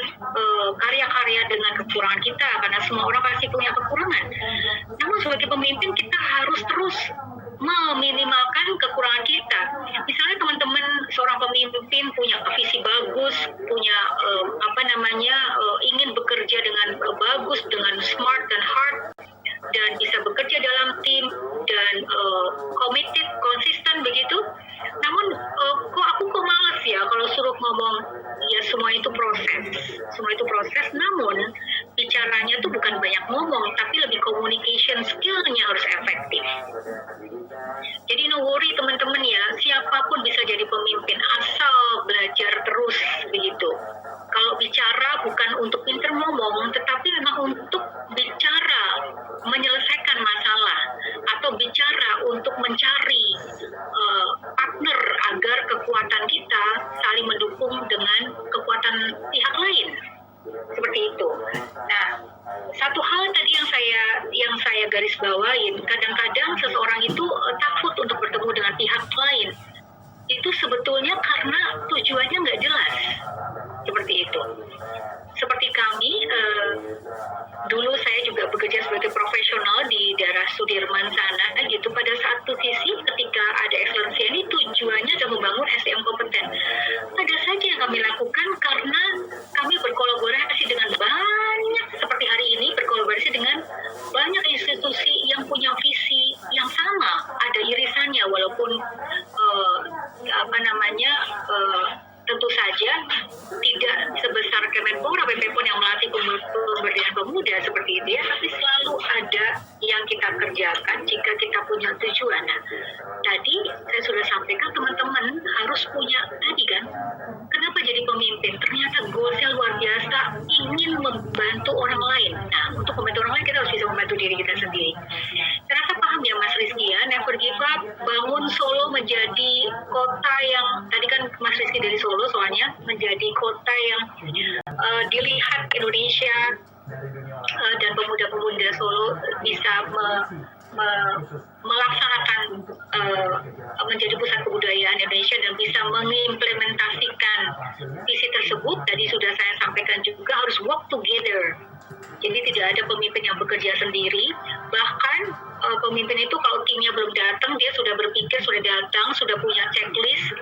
karya-karya dengan kekurangan kita, karena semua orang pasti punya kekurangan. Namun sebagai pemimpin kita harus terus meminimalkan kekurangan kita. Misalnya teman-teman seorang pemimpin punya visi bagus, punya ingin bekerja dengan bagus, dengan smart dan hard, dan bisa bekerja dalam tim dan committed, konsisten begitu. Namun aku malas ya kalau suruh ngomong ya semua itu proses. Namun bicaranya tuh bukan banyak ngomong, tapi lebih communication skill-nya harus efektif. Jadi no worry teman-teman ya, siapapun bisa jadi pemimpin asal belajar terus begitu. Kalau bicara bukan untuk pinter ngomong, tetapi memang untuk bicara menyelesaikan masalah atau bicara untuk mencari partner agar kekuatan kita saling mendukung dengan kekuatan pihak lain. Seperti itu. Nah, satu hal tadi yang saya garis bawain, kadang-kadang seseorang itu takut untuk bertemu dengan pihak lain. Itu sebetulnya karena tujuannya nggak jelas. Seperti itu. Seperti kami, dulu saya juga bekerja sebagai profesional di daerah Sudirman sana, gitu. Pada satu sisi, ketika ada ekselencia ini tujuannya adalah membangun SDM kompeten. Ada saja yang kami lakukan karena kami berkolaborasi dengan banyak, seperti hari ini berkolaborasi dengan banyak institusi yang punya visi yang sama, ada irisannya, walaupun tentu saja tidak sebesar Kemenpora, BPOM yang melatih pemberdayaan pemuda seperti itu ya, tapi selalu ada yang kita kerjakan jika kita punya tujuan. Nah, tadi saya sudah sampaikan teman-teman harus punya tadi kan, kenapa jadi pemimpin? Ternyata goalsnya luar biasa, ingin membantu orang lain. Nah, untuk membantu orang lain kita harus bisa membantu diri kita sendiri. Saya rasa paham ya Mas Rizky ya, never give up, bangun Solo menjadi kota yang, tadi kan Mas Rizky dari Solo soalnya, menjadi kota yang dilihat Indonesia dan pemuda-pemuda Solo bisa melaksanakan menjadi pusat kebudayaan Indonesia dan bisa mengimplementasikan visi tersebut. Tadi sudah saya sampaikan juga harus work together. Jadi tidak ada pemimpin yang bekerja sendiri. Bahkan pemimpin itu kalau timnya belum datang, dia sudah berpikir, sudah datang, sudah punya checklist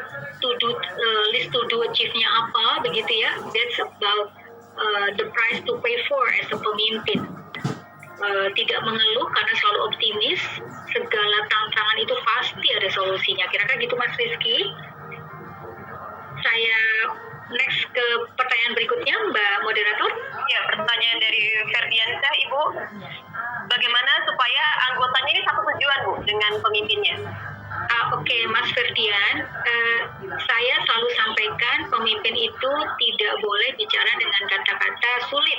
list to do achieve-nya apa, begitu ya. That's about the price to pay for as a pemimpin. Tidak mengeluh karena selalu optimis, segala tantangan itu pasti ada solusinya. Kira-kira gitu Mas Rizky. Saya next ke pertanyaan berikutnya Mbak Moderator. Ya, pertanyaan dari Ferdiansyah, Ibu. Bagaimana supaya anggotanya ini satu tujuan Bu dengan pemimpinnya? Oke, Mas Ferdian, saya selalu sampaikan pemimpin itu tidak boleh bicara dengan kata-kata sulit,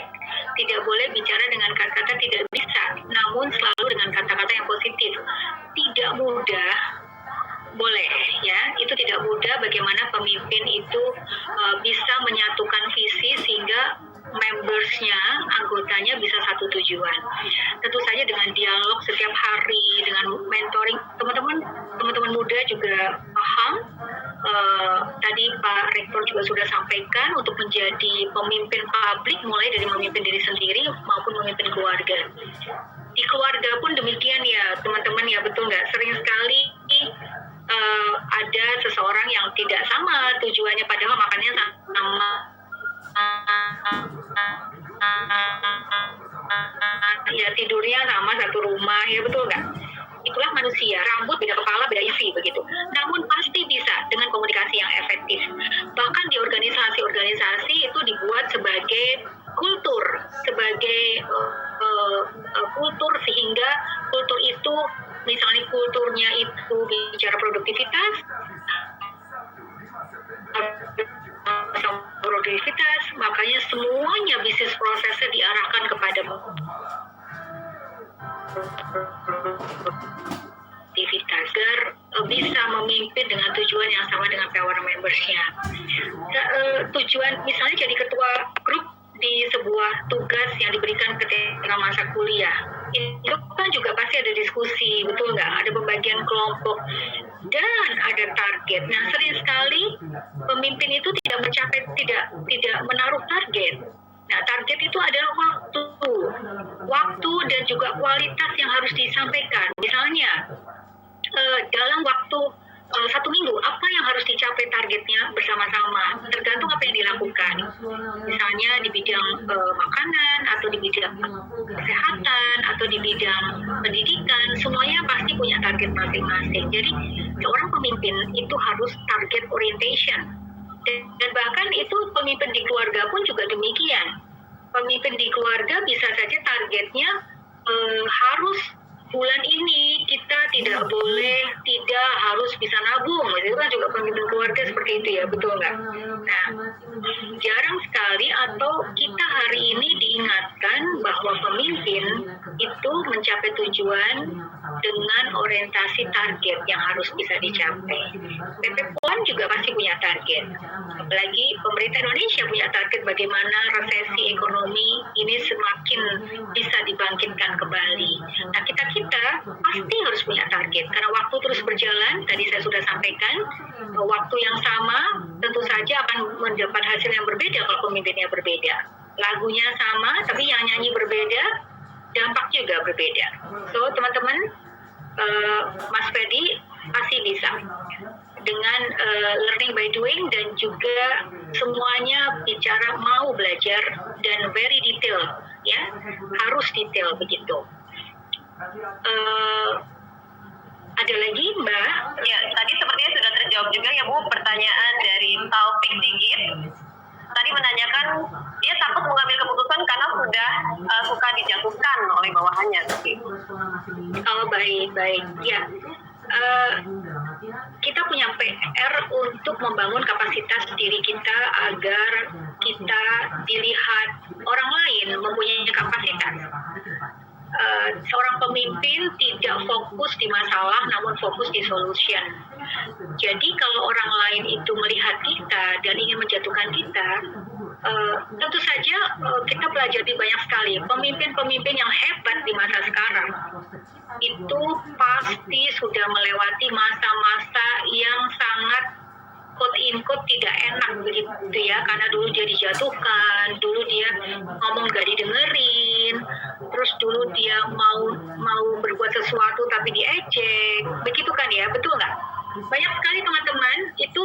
tidak boleh bicara dengan kata-kata tidak bisa, namun selalu dengan kata-kata yang positif. Tidak mudah, boleh ya, itu tidak mudah bagaimana pemimpin itu bisa menyatukan visi sehingga membersnya, anggotanya bisa satu tujuan. Tentu saja dengan dialog setiap hari, dengan mentoring, teman-teman muda juga paham. Tadi Pak Rektor juga sudah sampaikan untuk menjadi pemimpin publik mulai dari memimpin diri sendiri maupun memimpin keluarga. Di keluarga pun demikian ya teman-teman ya, betul nggak? Sering sekali ada seseorang yang tidak sama tujuannya, padahal makannya sama, ya tidurnya sama satu rumah, ya betul nggak? Itulah manusia, rambut beda kepala beda isi begitu. Namun pasti bisa dengan komunikasi yang efektif. Bahkan di organisasi-organisasi itu dibuat sebagai kultur, sebagai kultur, sehingga kultur itu misalnya kulturnya itu bicara produktivitas, makanya semuanya bisnis prosesnya diarahkan kepada aktivitas agar bisa memimpin dengan tujuan yang sama dengan power members-nya. Tujuan misalnya jadi ketua grup di sebuah tugas yang diberikan ketika masa kuliah. Itu kan juga pasti ada diskusi, betul nggak? Ada pembagian kelompok dan ada target. Nah, sering sekali pemimpin itu tidak menaruh target. Nah, target itu adalah waktu dan juga kualitas yang harus disampaikan. Misalnya, dalam waktu 1 minggu, apa yang harus dicapai targetnya bersama-sama, tergantung apa yang dilakukan. Misalnya di bidang makanan, atau di bidang kesehatan, atau di bidang pendidikan, semuanya pasti punya target masing-masing. Jadi, seorang pemimpin itu harus target orientation. Dan bahkan itu pemimpin di keluarga pun juga demikian. Pemimpin di keluarga bisa saja targetnya harus bulan ini kita tidak harus bisa nabung. Itu kan juga pemimpin keluarga seperti itu ya, betul nggak? Nah, jarang sekali atau kita hari ini diingatkan bahwa pemimpin itu mencapai tujuan dengan orientasi target yang harus bisa dicapai. PP PON juga pasti punya target. Apalagi pemerintah Indonesia punya target bagaimana resesi ekonomi ini semakin bisa dibangkitkan kembali. Nah, kita pasti harus punya target karena waktu terus berjalan. Tadi saya sudah sampaikan, waktu yang sama tentu saja akan mendapat hasil yang berbeda kalau pemimpinnya berbeda. Lagunya sama tapi yang nyanyi berbeda, dampak juga berbeda. So teman-teman, Mas Ferdi pasti bisa dengan learning by doing dan juga semuanya bicara mau belajar dan very detail, ya, harus detail begitu. Ada lagi Mbak? Ya, tadi sepertinya sudah terjawab juga ya Bu, pertanyaan dari Taufik Sigit. Tadi menanyakan dia takut mengambil keputusan karena sudah suka dijatuhkan oleh bawahannya. Oh, baik. Ya, kita punya PR untuk membangun kapasitas diri kita agar kita dilihat orang lain mempunyai kapasitas. Seorang pemimpin tidak fokus di masalah namun fokus di solution. Jadi kalau orang lain itu melihat kita dan ingin menjatuhkan kita, tentu saja kita pelajari banyak sekali pemimpin-pemimpin yang hebat di masa sekarang itu pasti sudah melewati masa-masa yang sangat quote in quote tidak enak begitu ya, karena dulu dia dijatuhkan, dulu dia ngomong gak didengerin, terus dulu dia mau berbuat sesuatu tapi diejek, begitu kan ya, betul nggak? Banyak sekali teman-teman, itu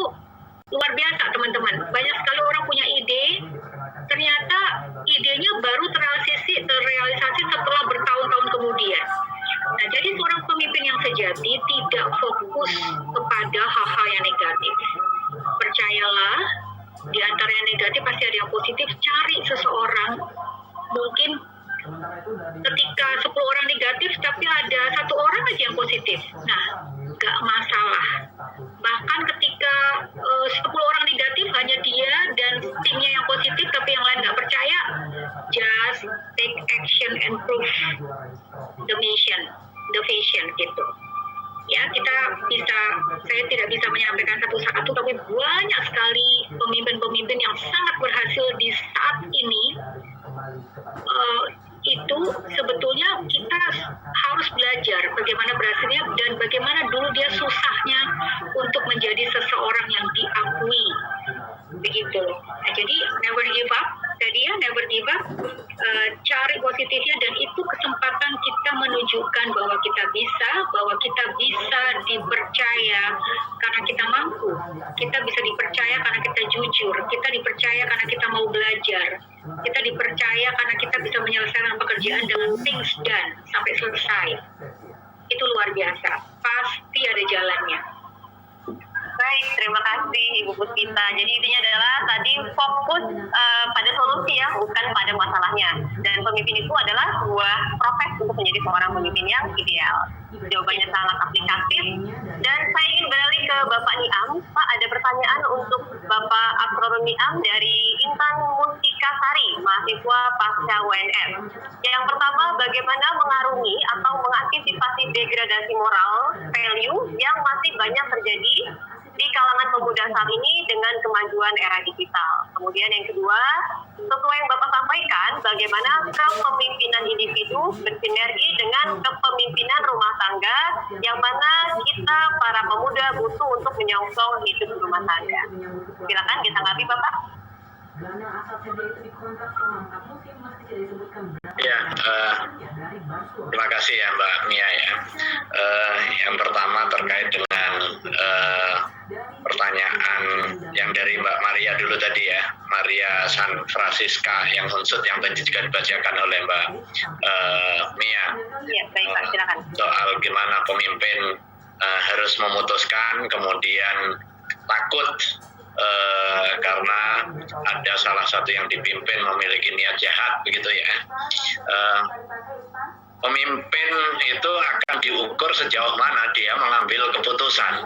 luar biasa teman-teman, banyak sekali orang punya ide, ternyata idenya baru terrealisasi setelah bertahun-tahun kemudian. Nah, jadi seorang pemimpin yang sejati tidak fokus kepada hal-hal yang negatif. Percayalah, di antara yang negatif pasti ada yang positif. Cari seseorang, mungkin ketika 10 orang negatif, tapi ada 1 orang aja yang positif. Nah, gak masalah. Bahkan ketika 10 orang negatif, hanya dia dan timnya yang positif, tapi yang lain gak percaya, just take action and prove the vision gitu. Ya, saya tidak bisa menyampaikan satu-satu, tapi banyak sekali pemimpin-pemimpin yang sangat berhasil di saat ini. Itu sebetulnya kita harus belajar bagaimana berhasilnya dan bagaimana dulu dia susahnya untuk menjadi seseorang yang diakui. Begitu. Nah, jadi never give up. Jadi ya, never give up. Cari positifnya, dan itu kesempatan kita menunjukkan bahwa kita bisa dipercaya karena kita mampu. Kita bisa dipercaya karena kita jujur. Kita dipercaya karena kita mau belajar. Kita dipercaya karena kita bisa menyelesaikan pekerjaan dengan things done sampai selesai. Itu luar biasa. Pasti ada jalannya. Baik, terima kasih Ibu Puspita. Jadi intinya adalah tadi fokus pada solusi ya, bukan pada masalahnya. Dan pemimpin itu adalah sebuah proses untuk menjadi seorang pemimpin yang ideal. Jawabannya sangat aplikatif. Dan saya ingin beralih ke Bapak Niam. Pak, ada pertanyaan untuk Bapak Asrorun Niam dari Intan Mustikasari, mahasiswa pasca UNS. Yang pertama, bagaimana mengarungi atau mengantisipasi degradasi moral, value yang masih banyak terjadi di kalangan pemuda saat ini dengan kemajuan era digital. Kemudian yang kedua, sesuai yang Bapak sampaikan, bagaimana kepemimpinan individu bersinergi dengan kepemimpinan rumah tangga, yang mana kita para pemuda butuh untuk menyongsong hidup rumah tangga. Silakan ditanggapi Bapak. Ya, terima kasih ya Mbak Mia ya. Yang pertama terkait dengan pertanyaan yang dari Mbak Maria dulu tadi ya, Maria San Francisca yang unsur yang tadi juga dibacakan oleh Mbak Mia. Ya, baik Pak, silakan. Soal gimana pemimpin harus memutuskan, kemudian takut karena ada salah satu yang dipimpin memiliki niat jahat, begitu ya. Pemimpin itu akan diukur sejauh mana dia mengambil keputusan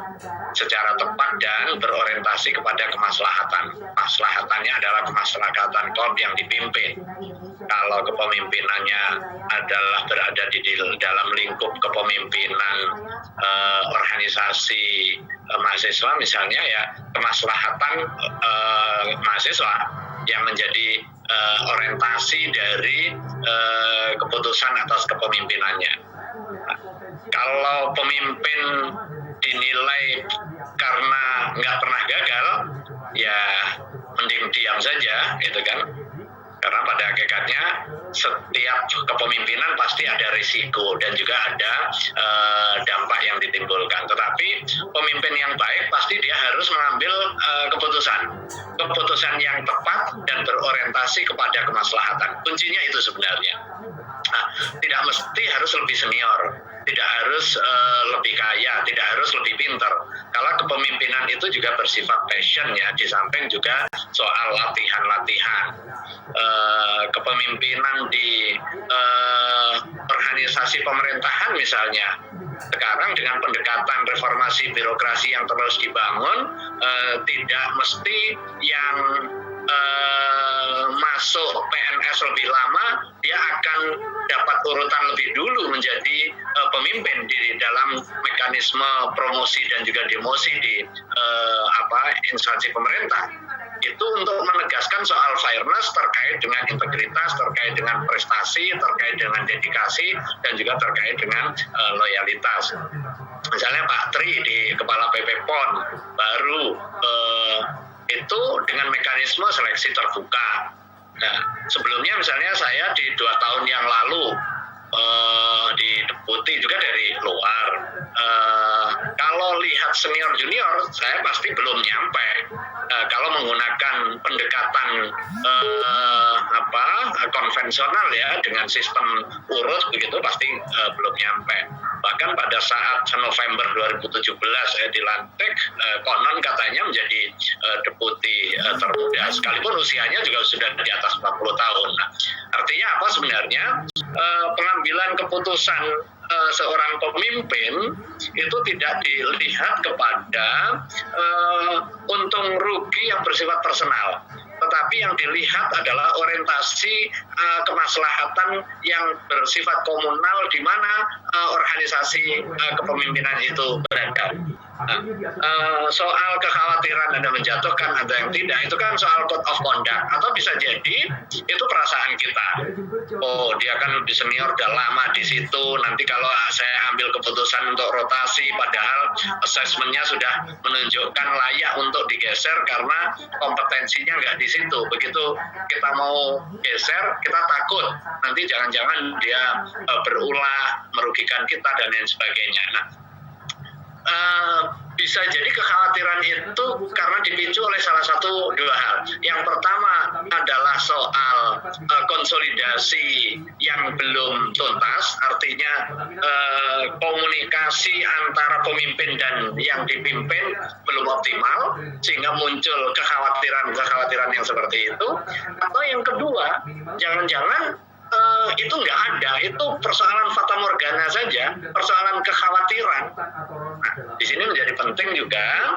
secara tepat dan berorientasi kepada kemaslahatan. Maslahatannya adalah kemaslahatan kaum yang dipimpin. Kalau kepemimpinannya adalah berada di dalam lingkup kepemimpinan organisasi mahasiswa misalnya, ya kemaslahatan mahasiswa yang menjadi orientasi dari keputusan atas kepemimpinannya. Kalau pemimpin dinilai karena nggak pernah gagal, ya mending diam saja, gitu kan? Karena pada hakikatnya setiap kepemimpinan pasti ada risiko dan juga ada dampak yang ditimbulkan. Tetapi pemimpin yang baik pasti dia harus mengambil keputusan yang tepat dan berorientasi kepada kemaslahatan. Kuncinya itu sebenarnya. Nah, tidak mesti harus lebih senior, tidak harus lebih kaya, tidak harus lebih pintar. Kalau kepemimpinan itu juga bersifat passion ya, di samping juga soal latihan-latihan. Kepemimpinan di organisasi pemerintahan misalnya, sekarang dengan pendekatan reformasi birokrasi yang terus dibangun, tidak mesti yang masuk PNS lebih lama dia akan dapat urutan lebih dulu menjadi pemimpin di dalam mekanisme promosi dan juga demosi di instansi pemerintah. Itu untuk menegaskan soal fairness terkait dengan integritas, terkait dengan prestasi, terkait dengan dedikasi, dan juga terkait dengan loyalitas. Misalnya Pak Tri di Kepala PP PON baru itu dengan mekanisme seleksi terbuka. Nah, sebelumnya misalnya saya di 2 tahun yang lalu di deputi juga dari luar. Kalau lihat senior junior, saya pasti belum nyampe. Kalau menggunakan pendekatan konvensional ya dengan sistem urut begitu pasti belum nyampe. Bahkan pada saat November 2017 saya dilantik, konon katanya menjadi deputi termuda, sekalipun usianya juga sudah di atas 40 tahun. Nah, artinya apa sebenarnya? Pengambilan keputusan seorang pemimpin itu tidak dilihat kepada untung rugi yang bersifat personal, tetapi yang dilihat adalah orientasi kemaslahatan yang bersifat komunal di mana organisasi kepemimpinan itu berada. Nah, soal kekhawatiran Anda menjatuhkan ada yang tidak, itu kan soal code of conduct, atau bisa jadi itu perasaan kita. Oh, dia kan lebih senior, udah lama di situ, nanti kalau saya ambil keputusan untuk rotasi padahal asesmennya sudah menunjukkan layak untuk digeser karena kompetensinya nggak di situ. Begitu kita mau geser, kita takut nanti jangan-jangan dia berulah, merugikan kita dan lain sebagainya. Nah, bisa jadi kekhawatiran itu karena dipicu oleh salah satu dua hal. Yang pertama adalah soal konsolidasi yang belum tuntas, artinya komunikasi antara pemimpin dan yang dipimpin belum optimal, sehingga muncul kekhawatiran yang seperti itu. Atau yang kedua, jangan-jangan itu nggak ada, itu persoalan fata morgana saja, persoalan kekhawatiran. Nah, di sini menjadi penting juga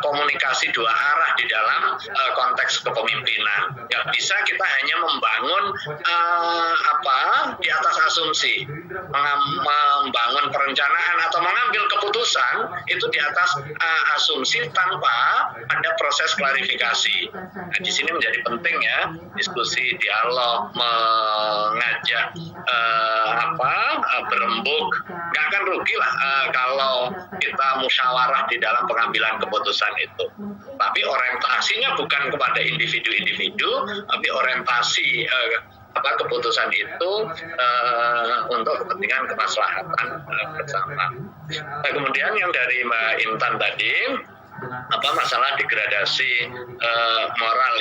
komunikasi dua arah di dalam konteks kepemimpinan. Nggak bisa kita hanya membangun di atas asumsi, membangun perencanaan atau mengambil keputusan itu di atas asumsi tanpa ada proses klarifikasi. Nah, di sini menjadi penting ya diskusi, dialog, mengajak berembuk. Nggak akan rugi lah kalau kita musyawarah di dalam pengambilan keputusan itu. Tapi orientasinya bukan kepada individu-individu, tapi orientasi keputusan itu untuk kepentingan kemaslahatan bersama. Nah, kemudian yang dari Mbak Intan tadi, masalah degradasi moral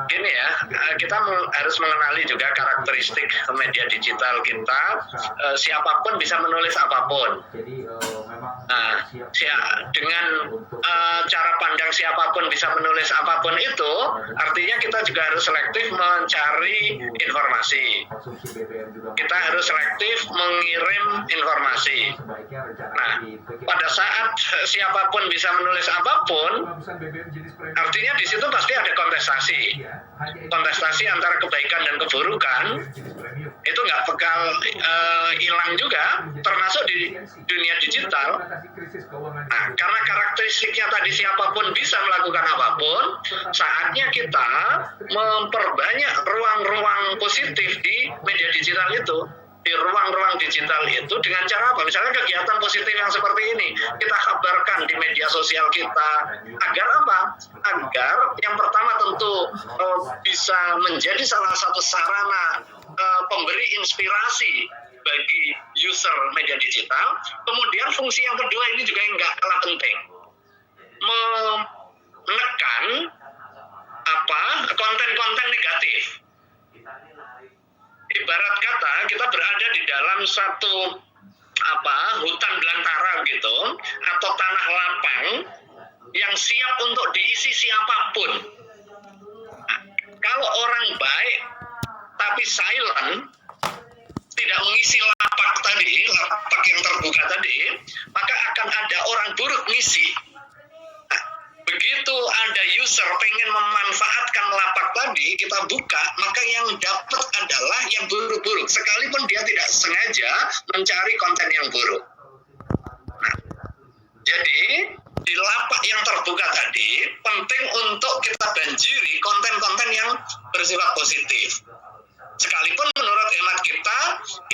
gini ya, kita harus mengenali juga karakteristik media digital kita. Siapapun bisa menulis apapun. Nah, dengan cara pandang siapapun bisa menulis apapun itu, artinya kita juga harus selektif mencari informasi. Kita harus selektif mengirim informasi. Nah, pada saat siapapun bisa menulis apapun, artinya di situ pasti ada kontestasi antara kebaikan dan keburukan. Itu nggak bakal hilang juga, termasuk di dunia digital. Nah, karena karakteristiknya tadi siapapun bisa melakukan apapun, saatnya kita memperbanyak ruang-ruang positif di media digital itu. Di ruang-ruang digital itu dengan cara apa? Misalnya kegiatan positif yang seperti ini kita kabarkan di media sosial kita, agar apa? Agar yang pertama tentu bisa menjadi salah satu sarana pemberi inspirasi bagi user media digital. Kemudian fungsi yang kedua ini juga yang nggak kalah penting, menekan konten-konten negatif. Ibarat kata kita berada di dalam satu hutan belantara gitu, atau tanah lapang yang siap untuk diisi siapapun. Nah, kalau orang baik tapi silent, tidak mengisi lapak yang terbuka tadi, maka akan ada orang buruk ngisi. Nah, begitu ada user pengen memanfaatkan lapak tadi, kita buka, maka yang dapat adalah yang buruk-buruk, sekalipun dia tidak sengaja mencari konten yang buruk. Nah, jadi di lapak yang terbuka tadi penting untuk kita banjiri konten-konten yang bersifat positif. Sekalipun menurut hemat kita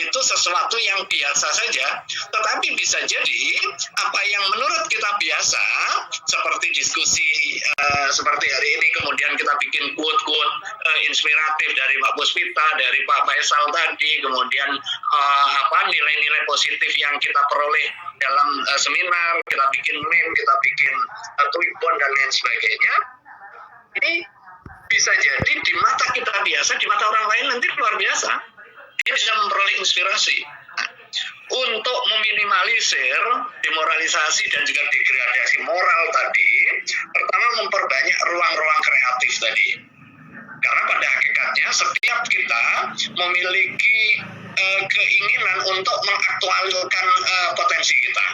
itu sesuatu yang biasa saja, tetapi bisa jadi apa yang menurut kita biasa, seperti diskusi seperti hari ini, kemudian kita bikin quote-quote inspiratif dari Pak Puspita, dari Pak Faisal tadi, kemudian nilai-nilai positif yang kita peroleh dalam seminar, kita bikin meme, kita bikin tweetbot dan lain sebagainya. Ini bisa jadi di mata kita biasa, di mata orang lain nanti luar biasa. Dia bisa memperoleh inspirasi. Nah, untuk meminimalisir demoralisasi dan juga degradasi moral tadi, pertama memperbanyak ruang-ruang kreatif tadi. Karena pada hakikatnya setiap kita memiliki keinginan untuk mengaktualkan potensi kita.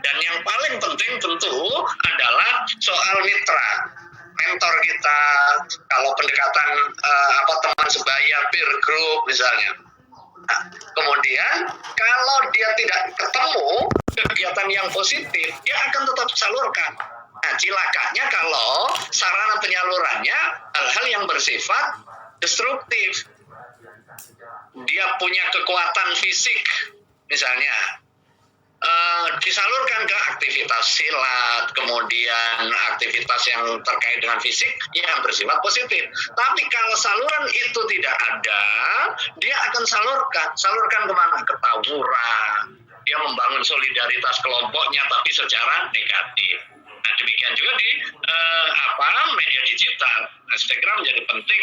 Dan yang paling penting tentu adalah soal mitra. Mentor kita, kalau pendekatan teman sebaya, peer group misalnya. Nah, kemudian kalau dia tidak ketemu kegiatan yang positif, dia akan tetap salurkan. Nah, cilakanya kalau sarana penyalurannya hal-hal yang bersifat destruktif. Dia punya kekuatan fisik, misalnya. Disalurkan ke aktivitas silat, kemudian aktivitas yang terkait dengan fisik yang bersifat positif. Tapi kalau saluran itu tidak ada, dia akan salurkan kemana? Ke tawuran. Dia membangun solidaritas kelompoknya tapi secara negatif. Nah, demikian juga di media digital. Instagram menjadi penting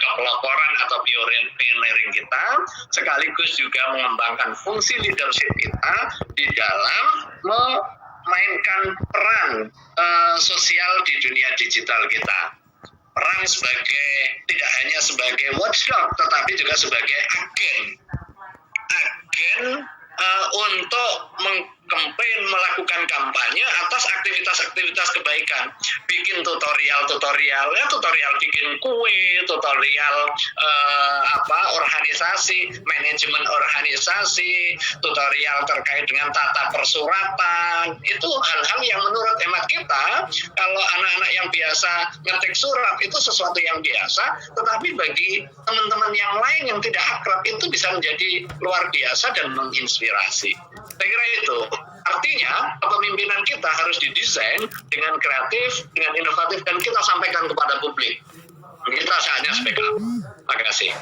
kepeloporan atau pioneering kita, sekaligus juga mengembangkan fungsi leadership kita di dalam memainkan peran sosial di dunia digital kita. Peran berperan sebagai tidak hanya sebagai watchdog tetapi juga sebagai agen untuk mengkampen, melakukan kampanye atas aktivitas-aktivitas kebaikan, bikin tutorial bikin kue, tutorial organisasi, manajemen organisasi, tutorial terkait dengan tata persuratan. Itu hal-hal yang menurut hemat kita, kalau anak-anak yang biasa ngetik surat itu sesuatu yang biasa, tetapi bagi teman-teman yang lain yang tidak akrab itu bisa menjadi luar biasa dan menginspirasi. Saya kira itu. Artinya, kepemimpinan kita harus didesain dengan kreatif, dengan inovatif, dan kita sampaikan kepada publik. Kita saatnya speak up. Terima kasih.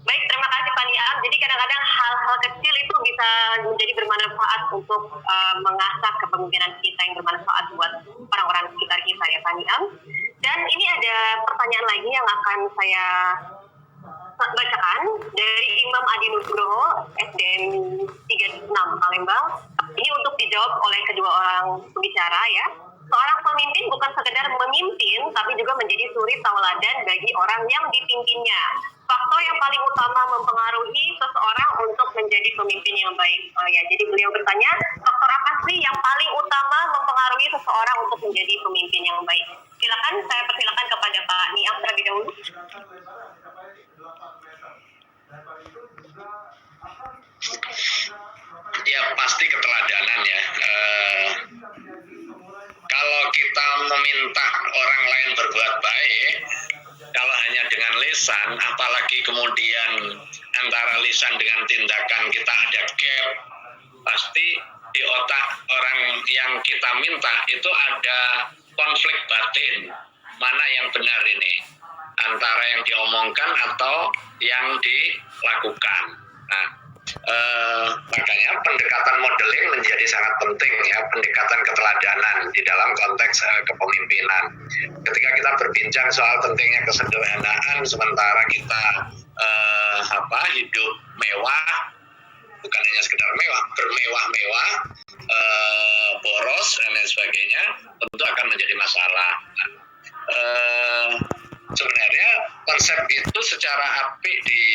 Baik, terima kasih Pak Niam. Jadi kadang-kadang hal-hal kecil itu bisa menjadi bermanfaat untuk mengasah kepemimpinan kita yang bermanfaat buat orang-orang sekitar kita ya Pak Niam. Dan ini ada pertanyaan lagi yang akan saya bacakan dari Imam Adi Nugroho, SDN 36 Palembang. Ini untuk dijawab oleh kedua orang pembicara ya. Seorang pemimpin bukan sekedar memimpin, tapi juga menjadi suri tauladan bagi orang yang dipimpinnya. Faktor yang paling utama mempengaruhi seseorang untuk menjadi pemimpin yang baik. Jadi beliau bertanya, faktor apa sih yang paling utama mempengaruhi seseorang untuk menjadi pemimpin yang baik? Silakan, saya persilakan kepada Pak Niam terlebih dahulu. Ya pasti keteladanan ya. Kalau kita meminta orang lain berbuat baik, kalau hanya dengan lisan, apalagi kemudian antara lisan dengan tindakan kita ada gap, pasti di otak orang yang kita minta itu ada konflik batin. Mana yang benar ini? Antara yang diomongkan atau yang dilakukan. Nah, makanya pendekatan modeling menjadi sangat penting ya, pendekatan keteladanan di dalam konteks kepemimpinan. Ketika kita berbincang soal pentingnya kesederhanaan, sementara kita hidup mewah, bukan hanya sekedar mewah, bermewah-mewah, boros dan lain sebagainya, tentu akan menjadi masalah. Sebenarnya konsep itu secara apik terjadi